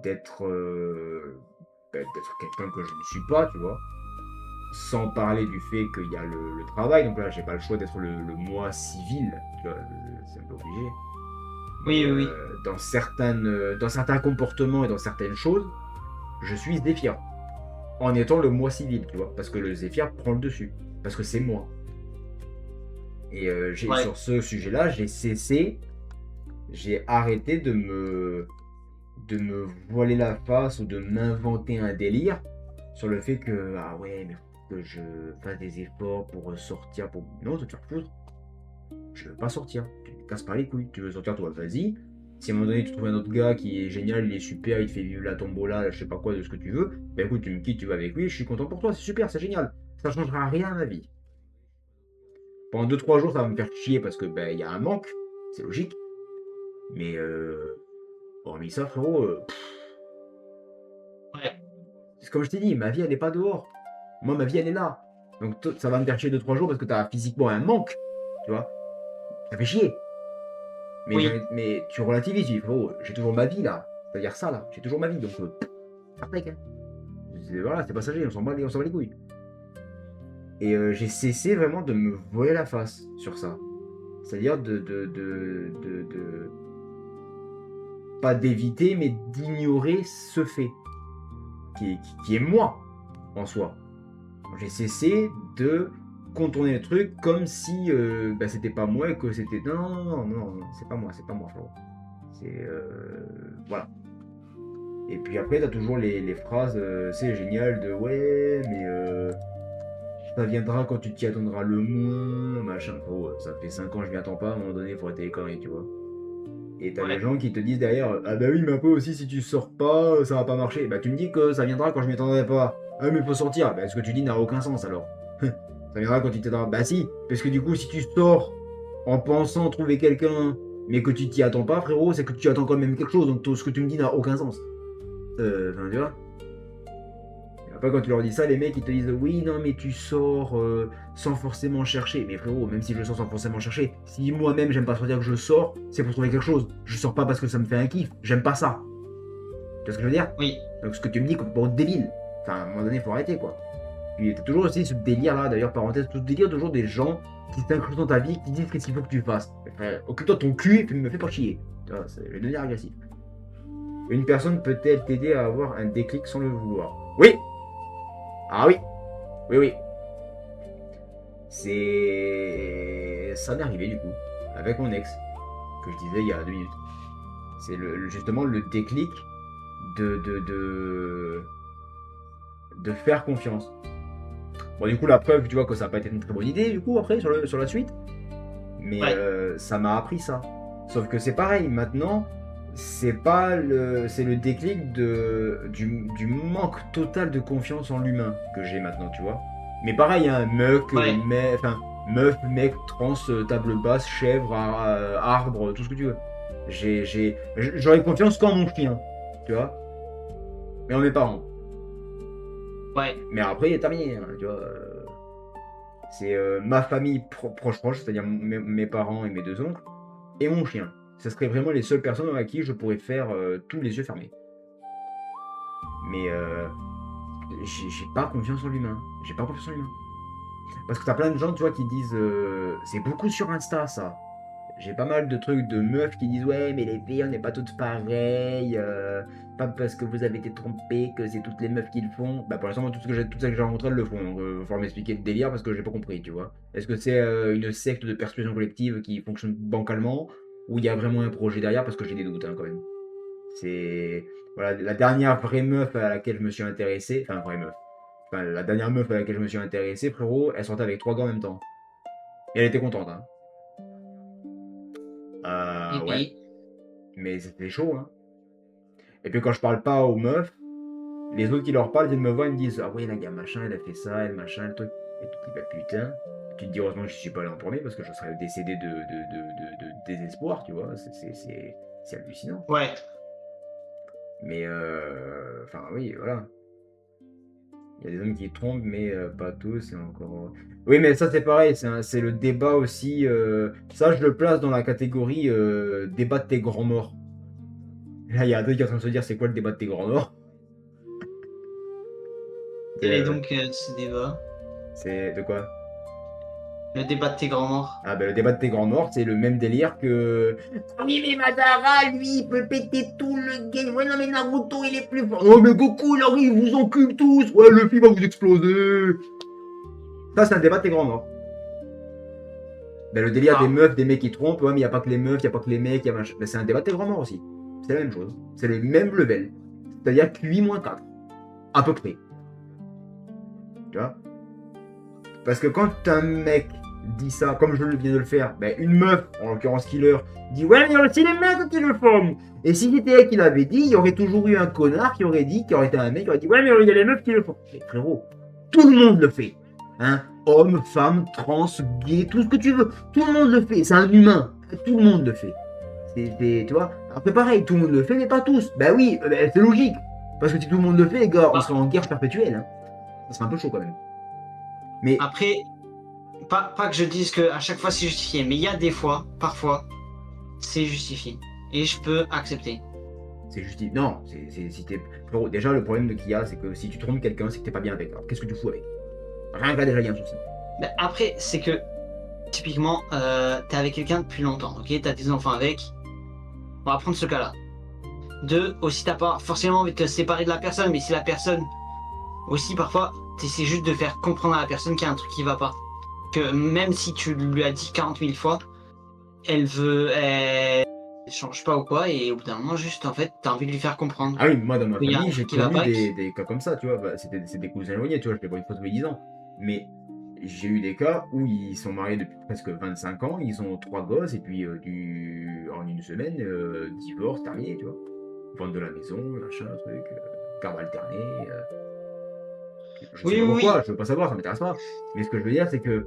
B: d'être quelqu'un que je ne suis pas, tu vois. Sans parler du fait qu'il y a le travail, donc là, j'ai pas le choix d'être le moi civil, tu vois, c'est un peu obligé.
C: Oui,
B: Mais
C: oui, oui.
B: dans certains comportements et dans certaines choses, je suis Zéphyr. En étant le moi civil, tu vois. Parce que le Zéphyr prend le dessus. Parce que c'est moi. Et
C: Ouais.
B: sur ce sujet-là, j'ai arrêté de me voiler la face ou de m'inventer un délire sur le fait que, ah ouais, mais faut que je fasse des efforts pour sortir, pour... Non, te faire foutre. Je veux pas sortir. Tu me casses pas les couilles. Tu veux sortir, toi, vas-y. Si à un moment donné tu trouves un autre gars qui est génial, il est super, il te fait vivre la tombola, je sais pas quoi, de ce que tu veux, ben écoute, tu me quittes, tu vas avec lui, je suis content pour toi, c'est super, c'est génial. Ça changera rien à ma vie. Pendant 2-3 jours, ça va me faire chier parce que ben il y a un manque, c'est logique. Mais hormis ça, frérot,
C: Ouais.
B: c'est comme je t'ai dit, ma vie elle est pas dehors. Moi, ma vie elle est là. Donc ça va me faire chier 2-3 jours parce que t'as physiquement un manque, tu vois. Ça fait chier.
C: Oui.
B: Mais tu relativises, tu dis, frérot, j'ai toujours ma vie là. C'est-à-dire ça là, j'ai toujours ma vie, donc hein. Voilà, c'est passager, on s'en bat les couilles. Et j'ai cessé vraiment de me voiler la face sur ça. C'est-à-dire pas d'éviter, mais d'ignorer ce fait, qui est moi, en soi. J'ai cessé de contourner le truc comme si bah, c'était pas moi et que c'était... Non, c'est pas moi, frérot. C'est... voilà. Et puis après, t'as toujours les phrases, c'est génial, de ouais, mais ça viendra quand tu t'y attendras le moins, machin. Oh, ça fait 5 ans que je m'y attends pas, à un moment donné, il faut arrêter les conneries, tu vois. Et t'as des
C: Ouais.
B: gens qui te disent derrière, ah bah oui, mais un peu aussi, si tu sors pas, ça va pas marcher. Bah tu me dis que ça viendra quand je m'y attendrai pas. Ah mais faut sortir. Bah ce que tu dis n'a aucun sens alors. Ça viendra quand tu t'attendras. Bah si, parce que du coup, si tu sors en pensant trouver quelqu'un, mais que tu t'y attends pas, frérot, c'est que tu attends quand même quelque chose. Donc ce que tu me dis n'a aucun sens. Enfin, tu vois. Et après, quand tu leur dis ça, les mecs ils te disent oui, non, mais tu sors sans forcément chercher. Mais frérot, même si je sors sans forcément chercher, si moi-même j'aime pas sortir que je sors, c'est pour trouver quelque chose. Je sors pas parce que ça me fait un kiff. J'aime pas ça. Tu vois ce que je veux dire?
C: Oui.
B: Donc ce que tu me dis, comme pour débile. Enfin, à un moment donné, faut arrêter quoi. Puis t'as toujours aussi ce délire là, d'ailleurs, parenthèse, tout délire toujours des gens qui t'incrustent dans ta vie, qui disent qu'est-ce qu'il faut que tu fasses. Enfin, occupe-toi de ton cul et me fais pas chier. Tu vois, je vais devenir agressif. Une personne peut-elle t'aider à avoir un déclic sans le vouloir? Oui! Ah oui! Oui, oui. Ça m'est arrivé du coup, avec mon ex, que je disais il y a 2 minutes. C'est justement le déclic de faire confiance. Bon, du coup, la preuve, tu vois, que ça n'a pas été une très bonne idée, du coup, après, sur la suite. Mais
C: Ouais.
B: ça m'a appris ça. Sauf que c'est pareil, maintenant, c'est le déclic du manque total de confiance en l'humain que j'ai maintenant, tu vois. Mais pareil, hein,
C: Ouais.
B: meuf, mec, trans, table basse, chèvre, arbre, tout ce que tu veux. J'aurais confiance qu'en mon chien, tu vois. Mais en mes parents.
C: Ouais.
B: Mais après, il est terminé, hein, tu vois. C'est ma famille proche, c'est-à-dire mes parents et mes 2 oncles, et mon chien. Ce serait vraiment les seules personnes à qui je pourrais faire tous les yeux fermés. Mais j'ai pas confiance en l'humain. J'ai pas confiance en l'humain. Parce que t'as plein de gens, tu vois, qui disent... c'est beaucoup sur Insta, ça. J'ai pas mal de trucs de meufs qui disent ouais mais les filles on n'est pas toutes pareilles, pas parce que vous avez été trompés que c'est toutes les meufs qui le font. Bah pour l'instant moi, toutes celles que j'ai rencontrées elles le font, donc va falloir m'expliquer le délire parce que j'ai pas compris, tu vois. Est-ce que c'est une secte de persuasion collective qui fonctionne bancalement ou il y a vraiment un projet derrière parce que j'ai des doutes hein, quand même. C'est voilà la dernière vraie meuf à laquelle je me suis intéressé, enfin vraie meuf. Enfin la dernière meuf à laquelle je me suis intéressé frérot, elle sortait avec 3 gars en même temps. Et elle était contente hein.
C: Et
B: Ouais.
C: puis,
B: Mais c'était chaud, hein. Et puis quand je parle pas aux meufs, les autres qui leur parlent viennent me voir et me disent ah ouais la gars machin elle a fait ça, elle machin, le truc. Et tu te dis bah putain, tu te dis heureusement que je suis pas allé en premier parce que je serais décédé de désespoir, tu vois, c'est hallucinant.
C: ouais.
B: Mais enfin oui, voilà. Il y a des hommes qui trompent, mais pas tous, et encore. Oui, mais ça c'est pareil, c'est le débat aussi. Ça, je le place dans la catégorie débat de tes grands morts. Là, il y a un truc qui est en train de se dire c'est quoi le débat de tes grands morts?
C: Quel est donc ce débat?
B: C'est de quoi?
C: Le débat de tes grands morts.
B: Ah, ben le débat de tes grands morts, c'est le même délire que. Oui, mais Madara, lui, il peut péter tout le game. Ouais, non, mais Naruto, il est plus fort. Oh, mais Goku, il arrive, il vous encule tous. Ouais, le film va vous exploser. Ça, c'est un débat de tes grands morts. Ben, le délire
C: Ah.
B: des meufs, des mecs qui trompent, ouais, mais il n'y a pas que les meufs, il n'y a pas que les mecs, y a machin. Ben, c'est un débat de tes grands morts aussi. C'est la même chose. C'est le même level. C'est-à-dire que 8-4. À peu près. Tu vois? Parce que quand un mec dit ça, comme je viens de le faire, ben une meuf, en l'occurrence Killer, dit ouais, mais il y a aussi les mecs qui le font. Et si c'était elle qui l'avait dit, il y aurait toujours eu un connard qui aurait dit, qui aurait été un mec, qui aurait dit ouais, mais il y a les meufs qui le font. Mais frérot, tout le monde le fait. Hein? Homme, femme, trans, gay, tout ce que tu veux. Tout le monde le fait. C'est un humain. Tout le monde le fait. Tu vois? Après, pareil, tout le monde le fait, mais pas tous. Ben oui, c'est logique. Parce que si tout le monde le fait, les gars, on serait en guerre perpétuelle. Hein. Ça serait un peu chaud quand même. Mais
C: Après, pas que je dise que à chaque fois c'est justifié, mais il y a des fois, parfois, c'est justifié. Et je peux accepter.
B: c'est juste. Non, si t'es. Frérot, déjà, le problème qu'il y a, c'est que si tu trompes quelqu'un, c'est que t'es pas bien avec. Alors, qu'est-ce que tu fous avec? Rien que là, déjà, il y a un souci.
C: Mais après, c'est que, typiquement, t'es avec quelqu'un depuis longtemps, ok? T'as des enfants avec. On va prendre ce cas-là. Deux, aussi, t'as pas forcément envie de te séparer de la personne, mais si la personne. Aussi, parfois, t'essaies juste de faire comprendre à la personne qu'il y a un truc qui va pas. Que même si tu lui as dit 40 000 fois, elle change pas ou quoi, et au bout d'un moment, juste en fait, t'as envie de lui faire comprendre.
B: Ah oui, moi, dans ma
C: Il y a un
B: famille, j'ai
C: truc qui va
B: connu
C: pas,
B: des cas comme ça, tu vois. Bah, c'est des cousins éloignés, tu vois, je les vois une fois tous les 10 ans. Mais j'ai eu des cas où ils sont mariés depuis presque 25 ans, ils ont 3 gosses, et puis en une semaine, divorce, terminé, tu vois. Vente de la maison, machin, truc, garde alternée. Je sais
C: Oui,
B: pas
C: oui,
B: pourquoi,
C: oui.
B: je veux pas savoir, ça m'intéresse pas. Mais ce que je veux dire, c'est que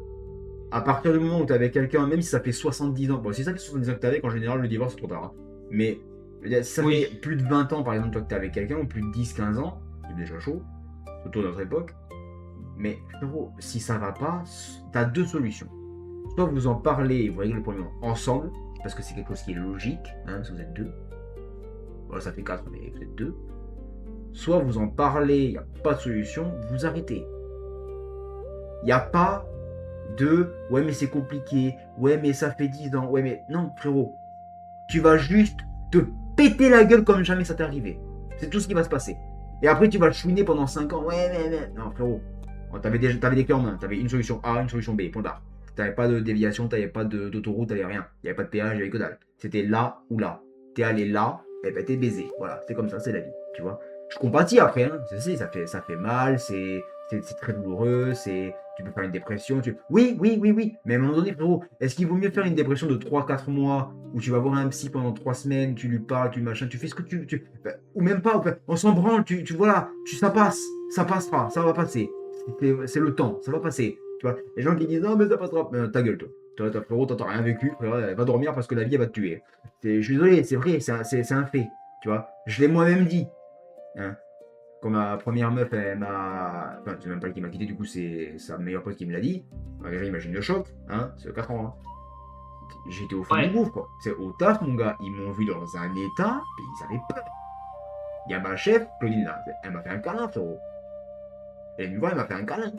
B: à partir du moment où tu es avec quelqu'un, même si ça fait 70 ans, bon, si ça fait 70 ans que tu es avec, en général, le divorce, c'est trop tard. Hein. Mais je veux dire, si ça
C: Oui.
B: fait plus de 20 ans, par exemple, toi que tu es avec quelqu'un, ou plus de 10-15 ans, c'est déjà chaud, surtout à notre époque. Mais frérot, si ça va pas, tu as 2 solutions. Soit vous en parlez et vous réglez le problème ensemble, parce que c'est quelque chose qui est logique, hein, parce que vous êtes 2. Voilà, ça fait 4, mais vous êtes 2. Soit vous en parlez, il n'y a pas de solution, vous arrêtez. Il n'y a pas de ouais mais c'est compliqué, ouais mais ça fait 10 ans, ouais mais non frérot, tu vas juste te péter la gueule comme jamais ça t'est arrivé. C'est tout ce qui va se passer. Et après tu vas le chouiner pendant 5 ans, ouais mais. Non frérot, t'avais des clés en main, t'avais une solution A, une solution B, point barre. T'avais pas de déviation, t'avais pas d'autoroute, t'avais rien. Il n'y avait pas de péage, il n'y avait que dalle. C'était là ou là. T'es allé là, et ben t'es baisé. Voilà, c'est comme ça, c'est la vie, tu vois. Je compatis après, hein. Ça fait mal, c'est très douloureux, tu peux faire une dépression. Oui, mais à un moment donné, frérot, est-ce qu'il vaut mieux faire une dépression de 3-4 mois où tu vas voir un psy pendant 3 semaines, tu lui parles, tu machin, tu fais ce que ou même pas, on s'en branle, voilà, ça passe, ça passera, ça va passer. C'est le temps, ça va passer. Tu vois, les gens qui disent non, mais ça passera, ta gueule, toi. Toi, frérot, t'as rien vécu, frérot, va dormir parce que la vie, elle va te tuer. Je suis désolé, c'est vrai, c'est un fait. Tu vois, je l'ai moi-même dit. Hein. Quand ma première meuf, elle m'a. Enfin, c'est même pas elle qui m'a quitté, du coup, c'est sa meilleure pote qui me l'a dit. Malgré, imagine le choc, hein, c'est 4 ans. Hein. j'étais au fond du gouffre, quoi. C'est au taf, mon gars, ils m'ont vu dans un état, et ils avaient peur. Il y a ma chef, Claudine, là, elle m'a fait un câlin, frérot. Elle est venue voir, elle m'a fait un câlin.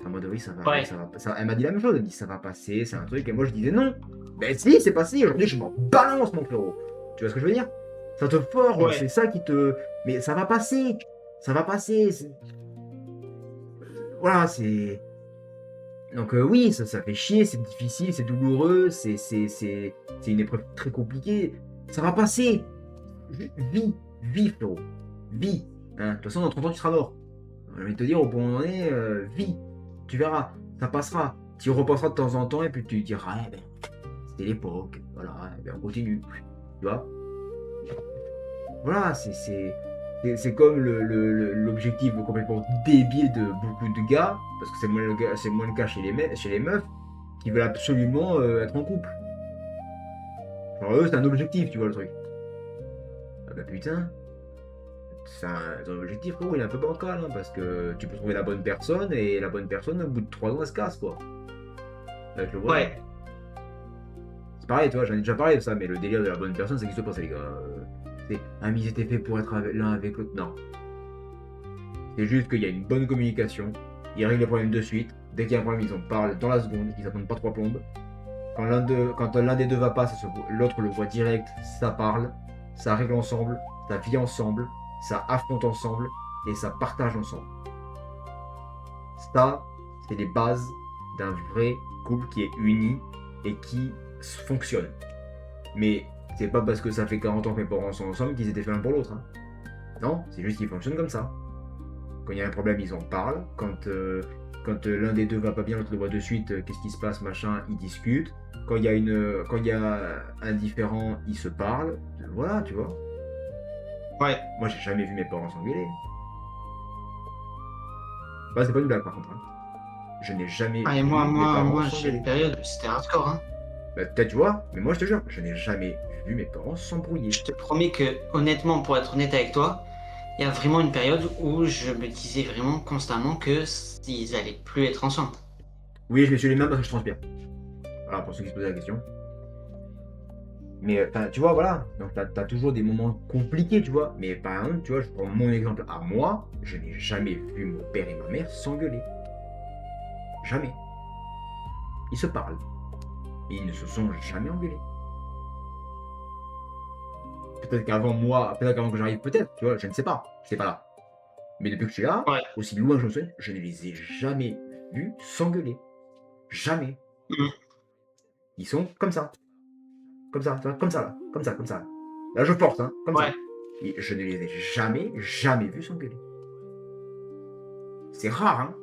B: En mode, oui, ça va, elle m'a dit la même chose, elle dit, ça va passer, c'est un truc, et moi, je disais, non. Ben si, c'est passé, aujourd'hui, je m'en balance, mon frérot. Tu vois ce que je veux dire? Ça te forge, c'est ça qui te... Mais ça va passer, ça va passer. Voilà, c'est... Donc oui, ça fait chier, c'est difficile, c'est douloureux, c'est une épreuve très compliquée. Ça va passer. Vis, frérot. Vis. Hein. De toute façon, dans 30 ans, tu seras mort. Je vais te dire, au point où on en est, vis. Tu verras, ça passera. Tu repenseras de temps en temps et puis tu diras, eh ben, c'était l'époque. Voilà, eh ben, on continue. Tu vois? Voilà, c'est comme l'objectif complètement débile de beaucoup de gars, parce que c'est moins le cas chez les meufs, qui veulent absolument être en couple. Genre eux, c'est un objectif, tu vois le truc. Ah bah putain, c'est un objectif, gros, il est un peu bancal, hein, parce que tu peux trouver la bonne personne, et la bonne personne, au bout de 3 ans, elle se casse, quoi. Avec le voisin. Ouais. C'est pareil, tu vois, j'en ai déjà parlé de ça, mais le délire de la bonne personne, c'est qu'il se passe, les gars. Ils étaient faits pour être l'un avec l'autre. Non. C'est juste qu'il y a une bonne communication. Ils règlent les problèmes de suite. Dès qu'il y a un problème, ils en parlent dans la seconde. Ils n'attendent pas 3 plombes. Quand l'un des deux va pas, l'autre le voit direct. Ça parle. Ça règle ensemble. Ça vit ensemble. Ça affronte ensemble. Et ça partage ensemble. Ça, c'est les bases d'un vrai couple qui est uni et qui fonctionne. Mais c'est pas parce que ça fait 40 ans que mes parents sont ensemble qu'ils étaient faits l'un pour l'autre. Hein. Non, c'est juste qu'ils fonctionnent comme ça. Quand il y a un problème, ils en parlent. Quand l'un des deux va pas bien, l'autre le voit de suite, qu'est-ce qui se passe, machin, ils discutent. Quand il y a un différend, ils se parlent. Voilà, tu vois. Ouais. Moi, j'ai jamais vu mes parents s'engueuler. Bah, c'est pas une blague, par contre. Hein. Je n'ai jamais vu mes parents s'engueuler.
C: J'ai une période, c'était hardcore, hein.
B: Bah, peut-être, tu vois, mais moi, je te jure, je n'ai jamais vu mes parents s'embrouiller.
C: Je te promets que, honnêtement, pour être honnête avec toi, il y a vraiment une période où je me disais vraiment constamment que ils allaient plus être ensemble.
B: Oui, je me suis les mains parce que je transpire. Voilà, pour ceux qui se posaient la question. Mais tu vois, voilà, donc t'as toujours des moments compliqués, tu vois. Mais par exemple, tu vois, je prends mon exemple à moi, je n'ai jamais vu mon père et ma mère s'engueuler. Jamais. Ils se parlent. Mais ils ne se sont jamais engueulés. Peut-être qu'avant que j'arrive, peut-être, tu vois, je ne sais pas. Je sais pas là. Mais depuis que je suis là, aussi loin que je me souviens, je ne les ai jamais vus s'engueuler. Jamais. Ils sont comme ça. Comme ça, comme ça là. Comme ça, comme ça. Là, je force, hein. Comme ça. Et je ne les ai jamais vus s'engueuler. C'est rare, hein.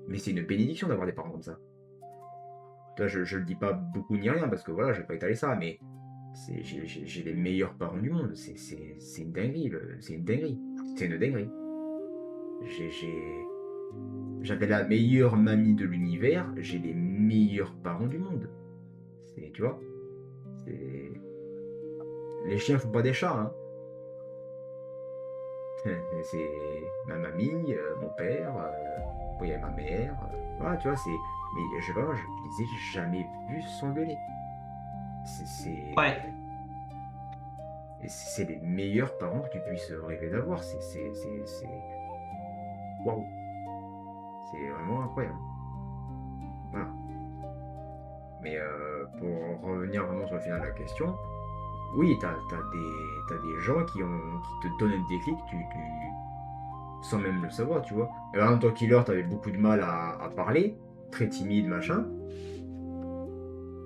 B: Mais c'est une bénédiction d'avoir des parents comme ça. Là, je le dis pas beaucoup ni rien, parce que voilà, je vais pas étaler ça, mais j'ai les meilleurs parents du monde. C'est une dinguerie. C'est une dinguerie. C'est une dinguerie. J'avais la meilleure mamie de l'univers, j'ai les meilleurs parents du monde. Tu vois, les chiens font pas des chats, hein. C'est ma mamie, mon père, il y a ma mère, voilà, tu vois, mais je les ai jamais vus s'engueuler. C'est les meilleurs parents que tu puisses rêver d'avoir. Waouh. C'est vraiment incroyable. Voilà. Mais pour revenir vraiment sur le final de la question, oui, t'as des gens qui te donnent un déclic, sans même le savoir, tu vois. Et par exemple, toi, Killer, t'avais beaucoup de mal à parler, très timide, machin.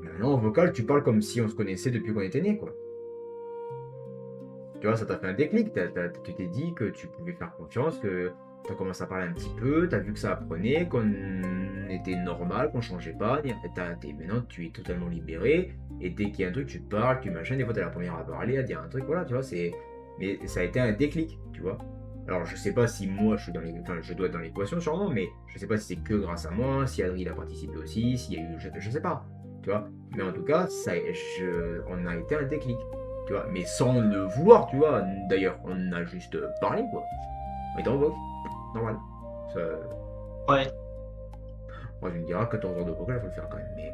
B: Maintenant, en vocal, tu parles comme si on se connaissait depuis qu'on était né, quoi. Tu vois, ça t'a fait un déclic, tu t'es dit que tu pouvais faire confiance, que t'as commencé à parler un petit peu, t'as vu que ça apprenait, qu'on était normal, qu'on changeait pas, et maintenant tu es totalement libéré, et dès qu'il y a un truc, tu parles, tu machines, des fois t'es la première à parler, à dire un truc, voilà, tu vois, mais ça a été un déclic, tu vois. Alors je sais pas si moi je dois être dans l'équation sûrement, mais je sais pas si c'est que grâce à moi, si Adrien a participé aussi, s'il y a eu, je sais pas, tu vois, mais en tout cas, on a été un déclic. Tu vois, mais sans le vouloir, tu vois. D'ailleurs, on a juste parlé, quoi. On était en vogue. Normal. Ça...
C: Ouais.
B: Moi, tu me diras, 14 heures de vocal, il faut le faire quand même. Mais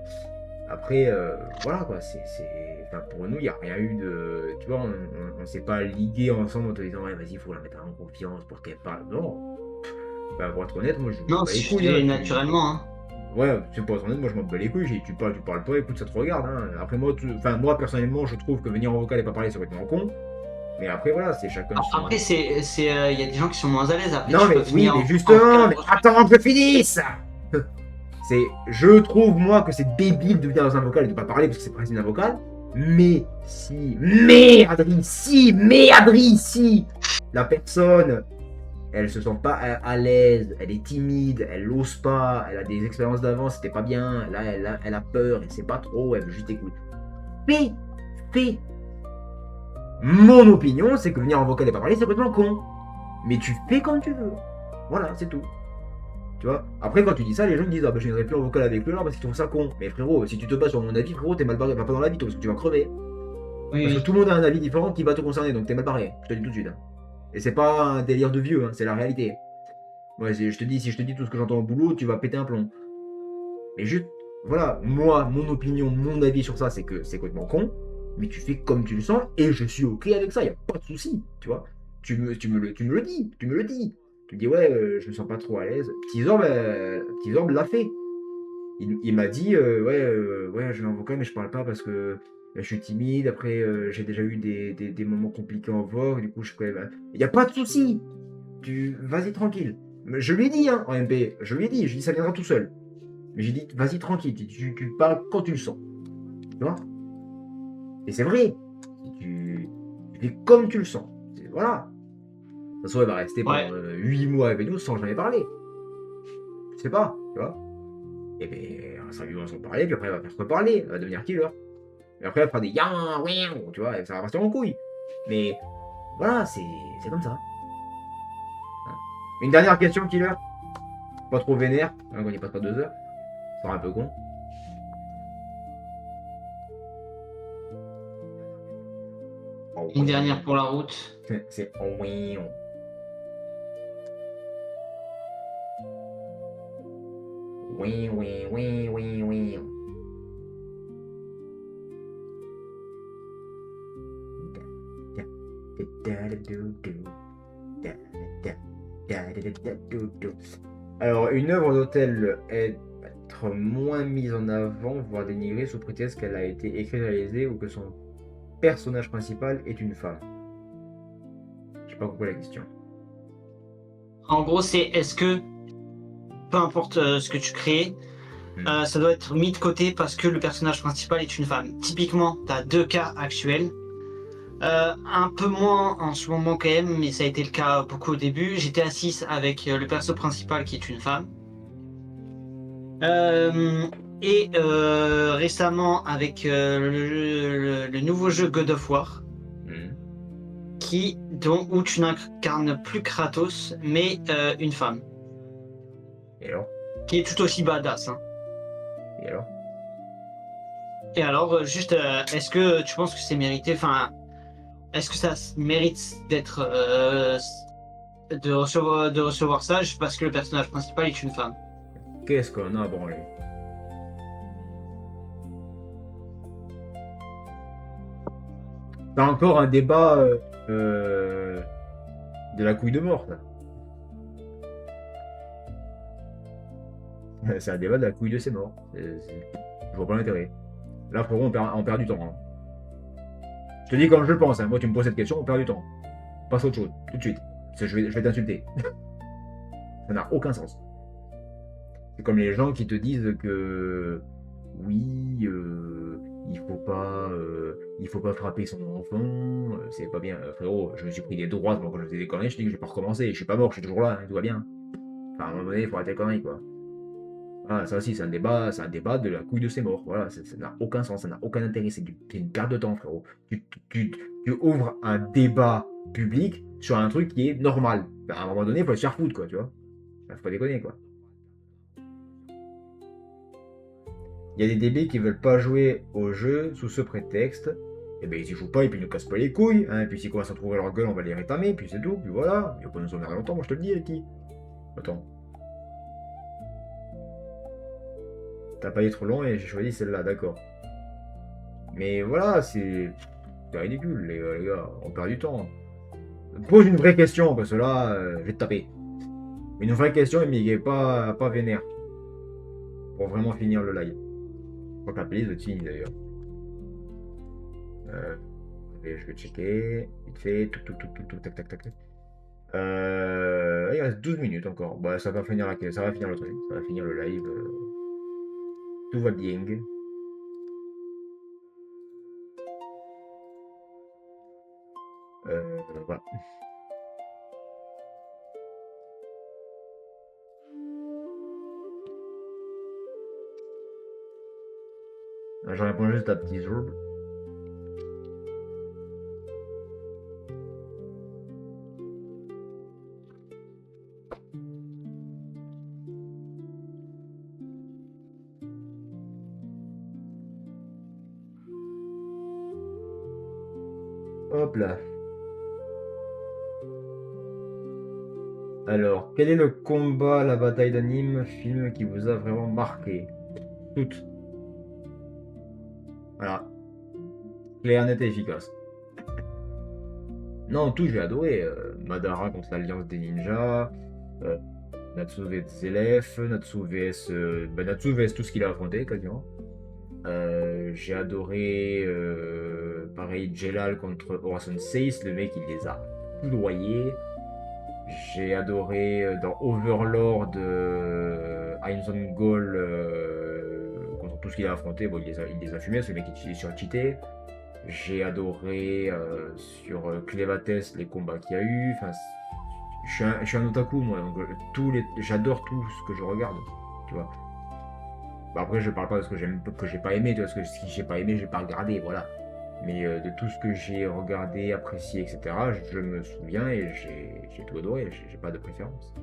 B: Après, voilà quoi, enfin, pour nous, il n'y a rien eu de. Tu vois, on s'est pas ligué ensemble en te disant, ouais, vas-y, il faut la mettre en confiance pour qu'elle parle. Non. Bah, pour être honnête, moi, je m'en
C: Non,
B: bats les
C: si je
B: couilles. Hein,
C: fais naturellement, hein.
B: Ouais, c'est pour être honnête, moi, je m'en bats les couilles. Tu parles pas, écoute, ça te regarde. Hein. Après, enfin, moi, personnellement, je trouve que venir en vocal et pas parler, c'est complètement con. Mais après, voilà, c'est chacun son.
C: Après, il y a des gens qui sont moins à l'aise. Après,
B: Non,
C: tu
B: mais
C: peux
B: oui,
C: venir
B: mais
C: en
B: justement, mais
C: vocal.
B: attends que je finisse. Je trouve, moi, que c'est débile de venir dans un vocal et de pas parler parce que c'est presque un vocal. Mais si, la personne, elle se sent pas à l'aise, elle est timide, elle n'ose pas, elle a des expériences d'avant, c'était pas bien, là, elle a peur, elle sait pas trop, elle veut juste écouter. Fais. Mon opinion, c'est que venir en vocal et pas parler, c'est complètement con. Mais tu fais comme tu veux. Voilà, c'est tout. Tu vois. Après, quand tu dis ça, les gens disent, ah bah je viendrai plus en vocal avec lui là parce qu'ils trouvent ça con. Mais frérot, si tu te bases sur mon avis, frérot, t'es mal barré. Va pas dans la vie, toi, parce que tu vas crever.
C: Oui,
B: Parce que
C: oui.
B: tout le monde a un avis différent qui va te concerner, donc t'es mal barré. Je te le dis tout de suite. Hein. Et c'est pas un délire de vieux, hein, c'est la réalité. Ouais, je te dis, si je te dis tout ce que j'entends au boulot, tu vas péter un plomb. Mais juste, voilà, moi, mon opinion, mon avis sur ça, c'est que c'est complètement con. Mais tu fais comme tu le sens, et je suis ok avec ça, y a pas de souci, tu vois. Tu me le dis. Tu me dis, ouais, je me sens pas trop à l'aise. Petit Zorb l'a fait. Il m'a dit, ouais, je vais en vocal, mais je parle pas parce que je suis timide. Après, j'ai déjà eu des moments compliqués en vogue, du coup, je peux. Il n'y a pas de souci. Vas-y tranquille. Je lui ai dit, hein, en MP, je lui ai dit, ça viendra tout seul. Mais j'ai dit, vas-y tranquille, tu parles quand tu le sens. Tu vois. Et c'est vrai. Tu fais comme tu le sens. Voilà. De toute façon, elle va rester pendant
C: Ouais.
B: 8 mois avec nous sans jamais parler. Je sais pas, tu vois. Et bien, ça lui va s'en parler, puis après, elle va faire reparler, elle va devenir killer. Et après, elle fera des ya, tu vois, et ça va partir en couille. Mais voilà, c'est comme ça. Hein. Une dernière question, killer. Pas trop vénère, hein, quand il passe pas 2 heures. Ça sera un peu con. Oh,
C: Une dernière pour la route.
B: C'est oh, oui. Oui. Alors, une œuvre doit-elle être moins mise en avant, voire dénigrée, sous prétexte qu'elle a été écrite, réalisée ou que son personnage principal est une femme? Je sais pas compris la question.
C: En gros, c'est est-ce que, peu importe ce que tu crées, ça doit être mis de côté parce que le personnage principal est une femme. Typiquement, tu as 2 cas actuels. Un peu moins en ce moment quand même, mais ça a été le cas beaucoup au début. J'étais à 6 avec le perso principal qui est une femme. Récemment avec le nouveau jeu God of War, où tu n'incarnes plus Kratos, mais une femme.
B: Et alors?
C: Qui est tout aussi badass. Hein.
B: Et alors?
C: Et alors, juste, est-ce que tu penses que c'est mérité? Enfin, est-ce que ça mérite d'être de recevoir ça juste parce que le personnage principal est une femme?
B: Qu'est-ce qu'on a branlé? T'as encore un débat de la couille de mort, ça. C'est un débat de la couille de ses morts. Je vois pas l'intérêt. Là, frérot, on perd du temps. Hein. Je te dis comme je le pense. Hein. Moi, tu me poses cette question, on perd du temps. Passe à autre chose, tout de suite. Je vais t'insulter. Ça n'a aucun sens. C'est comme les gens qui te disent que oui, il faut pas frapper son enfant, c'est pas bien. Frérot, je me suis pris des droites quand je faisais des conneries, je dis que je vais pas recommencer, je suis pas mort, je suis toujours là, hein, tout va bien. Enfin, à un moment donné, il faut arrêter les conneries, quoi. Voilà, ça aussi, c'est un débat de la couille de ses morts. Voilà, ça n'a aucun sens, ça n'a aucun intérêt, c'est une perte de temps, frérot. Tu ouvres un débat public sur un truc qui est normal. Ben, à un moment donné, il faut se faire foutre, quoi, tu vois. Ben, faut pas déconner, quoi. Il y a des DB qui veulent pas jouer au jeu sous ce prétexte. Et ben ils y jouent pas et puis ils nous cassent pas les couilles. Hein. Et puis s'ils commencent à trouver leur gueule, on va les rétamer, puis c'est tout, puis voilà. Il va pas nous emmerder longtemps, moi je te le dis, qui. Attends. t'as pas été trop long et j'ai choisi celle-là, d'accord. Mais voilà, c'est ridicule, les gars, on perd du temps. Pose une vraie question, parce que là, je vais te taper. Une vraie question, mais qui est pas vénère. Pour vraiment finir le live. Je crois que la playlist de Tini d'ailleurs. Je vais checker. Vite fait. Tac, tac, tac. Il reste 12 minutes encore. Bah, ça va finir le truc. Ça va finir le live. Tout va bien. Voilà. Je réponds juste à petit jour. Hop là. Alors, quel est le combat, la bataille d'anime, film qui vous a vraiment marqué? Toutes. Voilà. Clair, net et efficace. Non, tout, j'ai adoré. Madara contre l'Alliance des Ninjas. Natsu vs Zelef. Natsu vs... Natsu vs tout ce qu'il a affronté, quasiment. J'ai adoré... pareil, Jelal contre Horasan 6. Le mec, il les a foudroyés. J'ai adoré dans Overlord Ainzon Gol contre tout ce qu'il a affronté. Bon, il les a fumés, ce mec il est surcheaté. J'ai adoré sur Clevates les combats qu'il y a eu. Enfin, je suis un otaku moi, donc j'adore tout ce que je regarde, tu vois. Bah, après, je parle pas de ce que j'ai pas aimé, tu vois, parce que si j'ai pas aimé, j'ai pas regardé, voilà. Mais de tout ce que j'ai regardé, apprécié, etc., je me souviens et j'ai tout adoré, j'ai pas de préférence.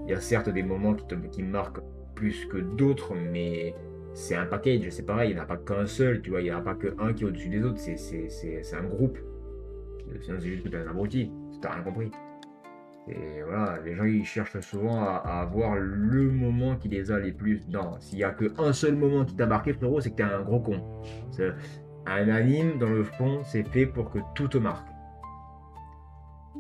B: Il y a certes des moments qui me marquent plus que d'autres, mais c'est un package, c'est pareil, il n'y en a pas qu'un seul, tu vois, il n'y en a pas qu'un qui est au-dessus des autres, c'est un groupe. Sinon, c'est juste que t'es un abruti, t'as rien compris. Et voilà, les gens ils cherchent souvent à avoir le moment qui les a les plus. Non, s'il n'y a qu'un seul moment qui t'a marqué, frérot, c'est que t'es un gros con. Un anime, dans le fond, c'est fait pour que tout te marque.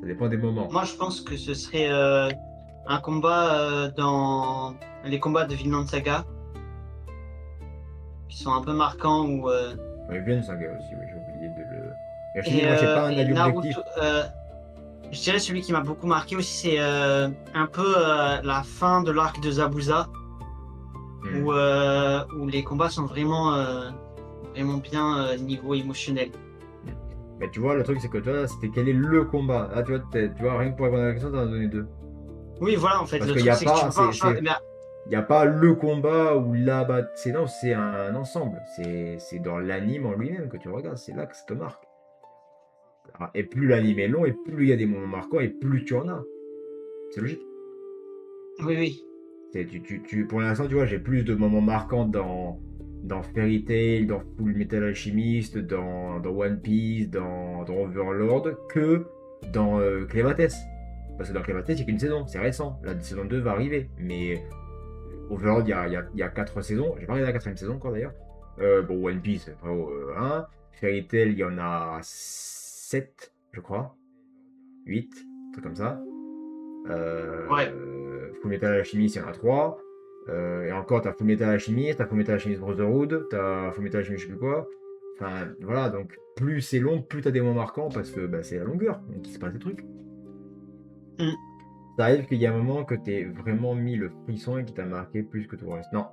B: Ça dépend des moments.
C: Moi, je pense que ce serait un combat dans les combats de Vinland Saga, qui sont un peu marquants. Où,
B: Oui, Vinland Saga aussi, oui, j'ai oublié de le... Mais je dis, moi, j'ai pas un avis objectif.
C: Je dirais celui qui m'a beaucoup marqué aussi, c'est un peu la fin de l'arc de Zabuza, où les combats sont vraiment bien niveau émotionnel.
B: Mais tu vois, le truc, c'est que toi, c'était quel est le combat. Là, tu vois, rien que pour répondre à la question, t'en as donné deux.
C: Oui, voilà, en fait.
B: Parce
C: le
B: qu'il
C: truc, c'est que tu
B: il n'y a pas le combat ou la bataille. Non, c'est un ensemble. C'est dans l'anime en lui-même que tu regardes. C'est là que ça te marque. Et plus l'anime est long, et plus il y a des moments marquants, et plus tu en as. C'est logique.
C: Oui.
B: Pour l'instant, tu vois, j'ai plus de moments marquants dans Fairy Tail, dans Full Metal Alchemist, dans One Piece, dans Overlord, que dans Clevates. Parce que dans Clevates, il n'y a qu'une saison, c'est récent. La saison 2 va arriver. Mais Overlord, il y a 4 saisons. J'ai pas regardé la 4ème saison encore d'ailleurs. Bon, One Piece, frérot, 1. Fairy Tail, il y en a 7, je crois. 8, un truc comme ça.
C: Ouais.
B: Full Metal Alchemist, il y en a 3. Et encore, t'as Full Metal Alchemist, t'as Full Metal Alchemist Brotherhood, t'as Full Metal Alchemist je sais plus quoi. Enfin, voilà, donc plus c'est long, plus t'as des moments marquants parce que c'est la longueur, donc il se passe des trucs. Ça arrive qu'il y a un moment que t'es vraiment mis le frisson et qui t'a marqué plus que tout le reste. Non,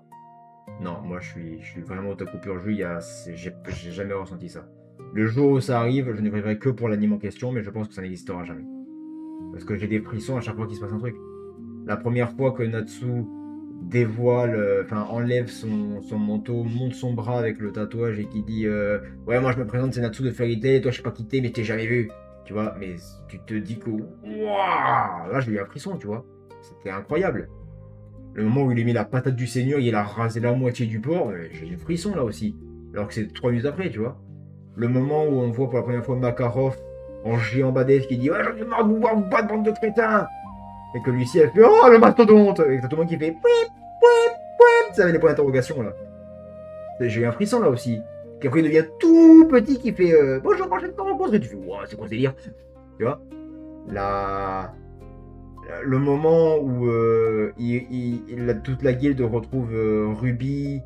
B: moi je suis vraiment otaku pur jus, j'ai jamais ressenti ça. Le jour où ça arrive, je ne verrai que pour l'anime en question, mais je pense que ça n'existera jamais. Parce que j'ai des frissons à chaque fois qu'il se passe un truc. La première fois que Natsu enlève son manteau, monte son bras avec le tatouage et qui dit ouais, moi je me présente, c'est Natsu de Fairy Tail, toi je sais pas qui t'es, mais je t'ai jamais vu. Tu vois, mais tu te dis que waouh, là j'ai eu un frisson, tu vois. C'était incroyable. Le moment où il a mis la patate du seigneur, il a rasé la moitié du porc, j'ai eu un frisson là aussi. Alors que c'est 3 minutes après, tu vois. Le moment où on voit pour la première fois Makarov en géant badass qui dit ouais, j'en ai marre de vous voir vous battre, bande de crétins. Et que Lucie elle fait oh le mastodonte. Et que tout le monde qui fait pouip, pouip, pouip. sais, avec les points d'interrogation, là. J'ai eu un frisson, là, aussi. Qu'après, il devient tout petit, qui fait bonjour, prochaine rencontre. Et tu fais, wow, c'est quoi ce délire? Tu vois le moment où toute la guilde retrouve Ruby,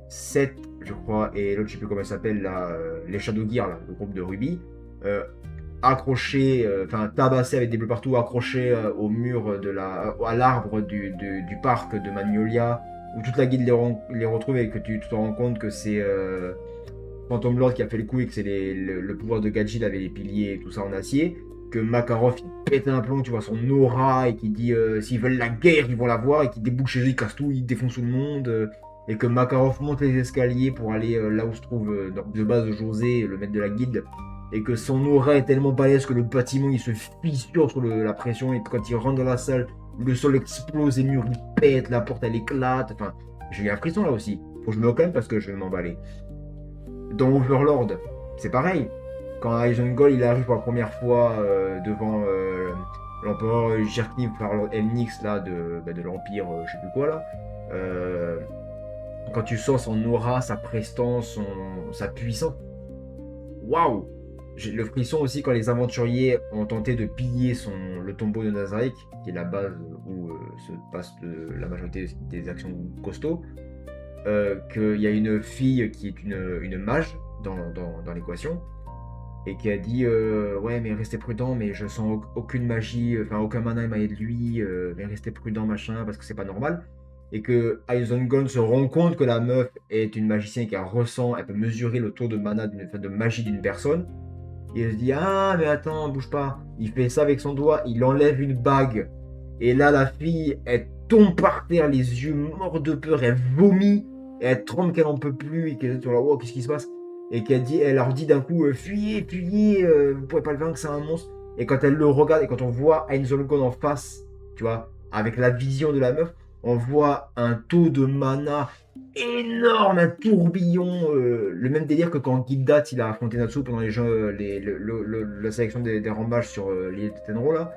B: Seth, je crois, et l'autre, je sais plus comment elle s'appelle, là, les Shadow Gear, là, le groupe de Ruby, accrochés, tabassés avec des bleus partout, accrochés au mur à l'arbre du parc de Magnolia, où toute la guilde les retrouve et que tu te rends compte que c'est Phantom Lord qui a fait le coup et que c'est le pouvoir de Gajil avec les piliers et tout ça en acier, que Makarov il pète un plomb, tu vois son aura et qui dit s'ils veulent la guerre ils vont la voir et qui déboule chez eux, il casse tout, il défonce tout le monde et que Makarov monte les escaliers pour aller là où se trouve de base José, le maître de la guilde, et que son aura est tellement balèze que le bâtiment il se fissure sur la pression et que quand il rentre dans la salle, le sol explose, les murs ils pètent, la porte elle éclate, enfin j'ai eu un frisson là aussi, faut que je me calme parce que je vais m'emballer. Dans Overlord, c'est pareil. Quand Isengol il arrive pour la première fois devant l'empereur Jirkniv par Elnix là de l'empire, je sais plus quoi là. Quand tu sens son aura, sa prestance, sa puissance, waouh! J'ai le frisson aussi quand les aventuriers ont tenté de piller le tombeau de Nazarick, qui est la base où se passe la majorité des actions costauds. Qu'il y a une fille qui est une mage dans l'équation et qui a dit ouais mais restez prudent, mais je sens aucune magie, aucun mana émaillé de lui, mais restez prudent machin parce que c'est pas normal, et que Isengol se rend compte que la meuf est une magicienne qui elle peut mesurer le taux de mana de magie d'une personne, et elle se dit ah mais attends bouge pas, il fait ça avec son doigt, il enlève une bague, et là la fille elle tombe par terre les yeux morts de peur, elle vomit. Et elle tremble qu'elle en peut plus et qu'elle est sur la wow, qu'est-ce qui se passe? Et elle leur dit d'un coup fuyez, vous pouvez pas le vaincre, c'est un monstre. Et quand elle le regarde et quand on voit Ainzolgon en face, tu vois, avec la vision de la meuf, on voit un taux de mana énorme, un tourbillon, le même délire que quand Gildat il a affronté Natsu pendant les jeux, la sélection des rambages sur l'île de Tenro là.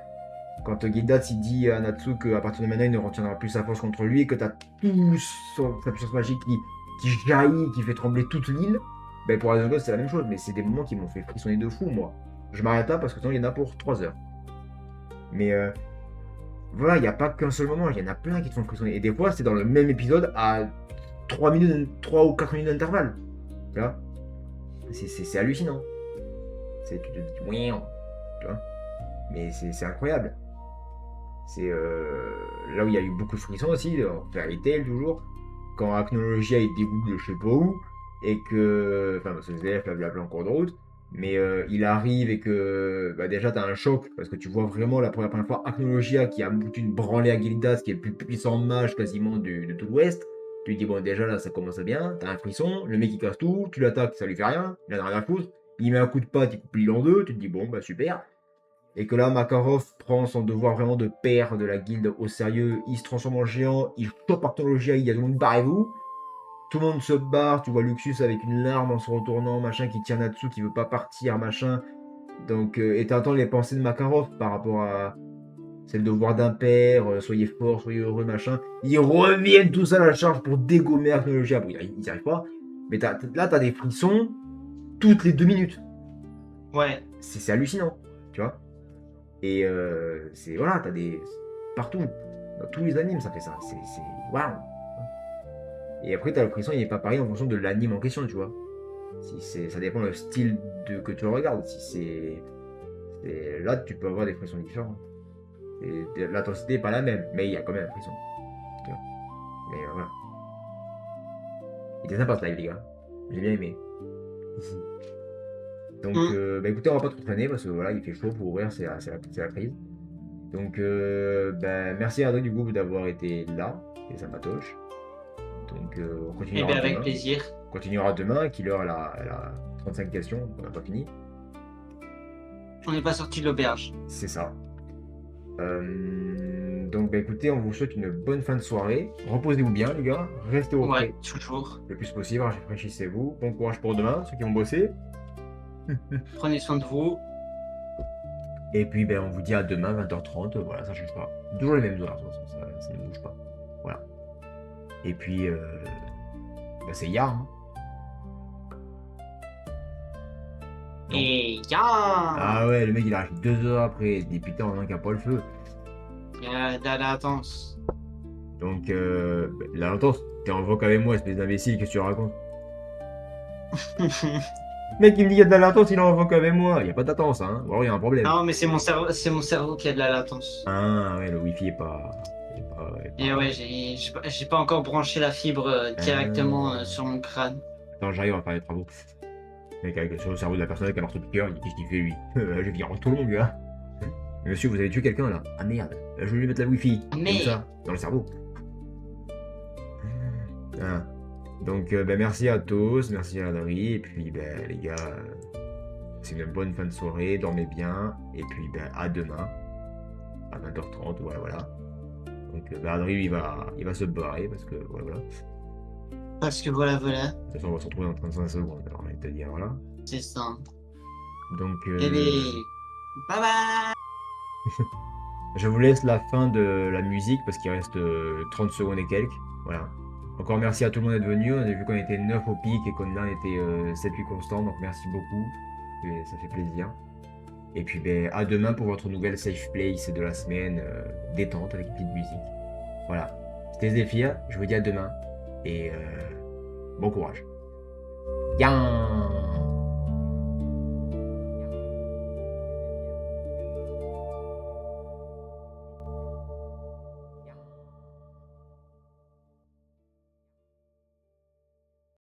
B: Quand Gildat il dit à Natsu qu'à partir de maintenant il ne retiendra plus sa force contre lui et que t'as tout sa puissance magique qui jaillit, qui fait trembler toute l'île, ben pour Isengol c'est la même chose, mais c'est des moments qui m'ont fait frissonner de fou moi. Je m'arrête là parce que sinon il y en a pour 3 heures. Mais voilà, il n'y a pas qu'un seul moment, il y en a plein qui te font frissonner. Et des fois c'est dans le même épisode à 3 ou 4 minutes d'intervalle. Tu vois, c'est hallucinant. Tu te dis oui, tu vois. Mais c'est incroyable. C'est là où il y a eu beaucoup de frissons aussi, en Fairy Tail toujours, quand Acnologia il dégoûte de je sais pas où, et que, parce que ZF blablabla en cours de route, mais il arrive et que déjà t'as un choc, parce que tu vois vraiment la première fois Acnologia qui a foutu une branlée à Gildas, qui est le plus puissant mage quasiment de tout l'Ouest. Tu te dis bon déjà là ça commence bien, t'as un frisson, le mec il casse tout, tu l'attaques, ça lui fait rien, il en a rien à foutre, il met un coup de patte, il coupe l'île en deux, tu te dis bon bah super. Et que là, Makarov prend son devoir vraiment de père de la guilde au sérieux, il se transforme en géant, il chope Arthologia, il y a tout le monde, barrez-vous. Tout le monde se barre, tu vois Luxus avec une larme en se retournant, machin, qui tient Natsu, qui veut pas partir, machin. Donc, et t'entends les pensées de Makarov par rapport à c'est le devoir d'un père, soyez fort, soyez heureux, machin. Ils reviennent tous à la charge pour dégommer Arthologia. Bon, ils n'y arrivent pas, mais là, t'as des frissons toutes les 2 minutes.
C: Ouais.
B: C'est hallucinant, tu vois. Et c'est voilà, t'as des partout, dans tous les animes ça fait ça, c'est waouh. Et après t'as le frisson, il n'est pas pareil en fonction de l'anime en question, tu vois. Ça dépend le style que tu regardes. Si c'est là tu peux avoir des frissons différents. Et l'intensité n'est pas la même, mais il y a quand même un frisson. Tu vois. Mais voilà. Il était sympa ce live les gars, j'ai bien aimé. Donc, écoutez, on va pas trop traîner parce que voilà, il fait chaud pour ouvrir, c'est la crise. Donc, merci à toi du coup d'avoir été là, et ça m'atoche. Donc, on continuera
C: Et bien avec
B: demain.
C: plaisir.
B: On continuera demain. Killer, elle a 35 questions, on n'a pas fini.
C: On n'est pas sorti de l'auberge.
B: C'est ça. Donc, écoutez, on vous souhaite une bonne fin de soirée. Reposez-vous bien, les gars. Restez au frais
C: toujours.
B: le plus possible. Rafraîchissez-vous. Bon courage pour demain, ceux qui vont bosser.
C: Prenez soin de vous.
B: Et puis on vous dit à demain 20h30, voilà, ça change pas. Toujours les mêmes horaires, ça ne bouge pas. Voilà. Et puis, bah, c'est hier. Hein. Donc-
C: Et ya
B: Ah ouais, le mec il arrive 2 heures après. Il dit putain, on a qu'à pas le feu.
C: Il y a de la latence.
B: Donc, bah, la latence, t'es en voc avec moi, espèce d'imbécile, qu'est-ce que tu racontes? Le mec il me dit qu'il y a de la latence, il est en voc avec moi. Il y a pas de latence, hein. Ou alors il y a un problème.
C: Non, mais c'est mon cerveau qui a de la latence.
B: Ah ouais, le wifi est pas.
C: Et ouais, j'ai pas encore branché la fibre directement sur mon crâne.
B: Attends, j'arrive à faire les travaux. Mec, sur le cerveau de la personne avec un marteau piqueur, il dit qu'est-ce qu'il fait lui? Je viens en tout mon gars. Monsieur, vous avez tué quelqu'un là? Ah merde, je vais lui mettre la wifi.
C: Mais-
B: Comme ça, dans le cerveau. Ah. Donc, ben, merci à tous, merci à Adri, et puis ben, les gars, c'est une bonne fin de soirée, dormez bien, et puis ben, à demain, à 20h30, voilà, voilà. Donc, ben, Adri, il va se barrer, parce que, voilà.
C: Parce que voilà.
B: De toute façon, on va se retrouver dans 35 secondes, alors on va te dire, voilà.
C: C'est ça.
B: Donc,
C: Et les... Bye bye.
B: je vous laisse la fin de la musique, parce qu'il reste 30 secondes et quelques, voilà. Encore merci à tout le monde d'être venu, on a vu qu'on était 9 au pic et qu'on là on était 7-8 constants, donc merci beaucoup, et ça fait plaisir. Et puis ben, à demain pour votre nouvelle safe place de la semaine, détente avec une petite musique. Voilà, c'était Zephyr, je vous dis à demain, et bon courage. Bien.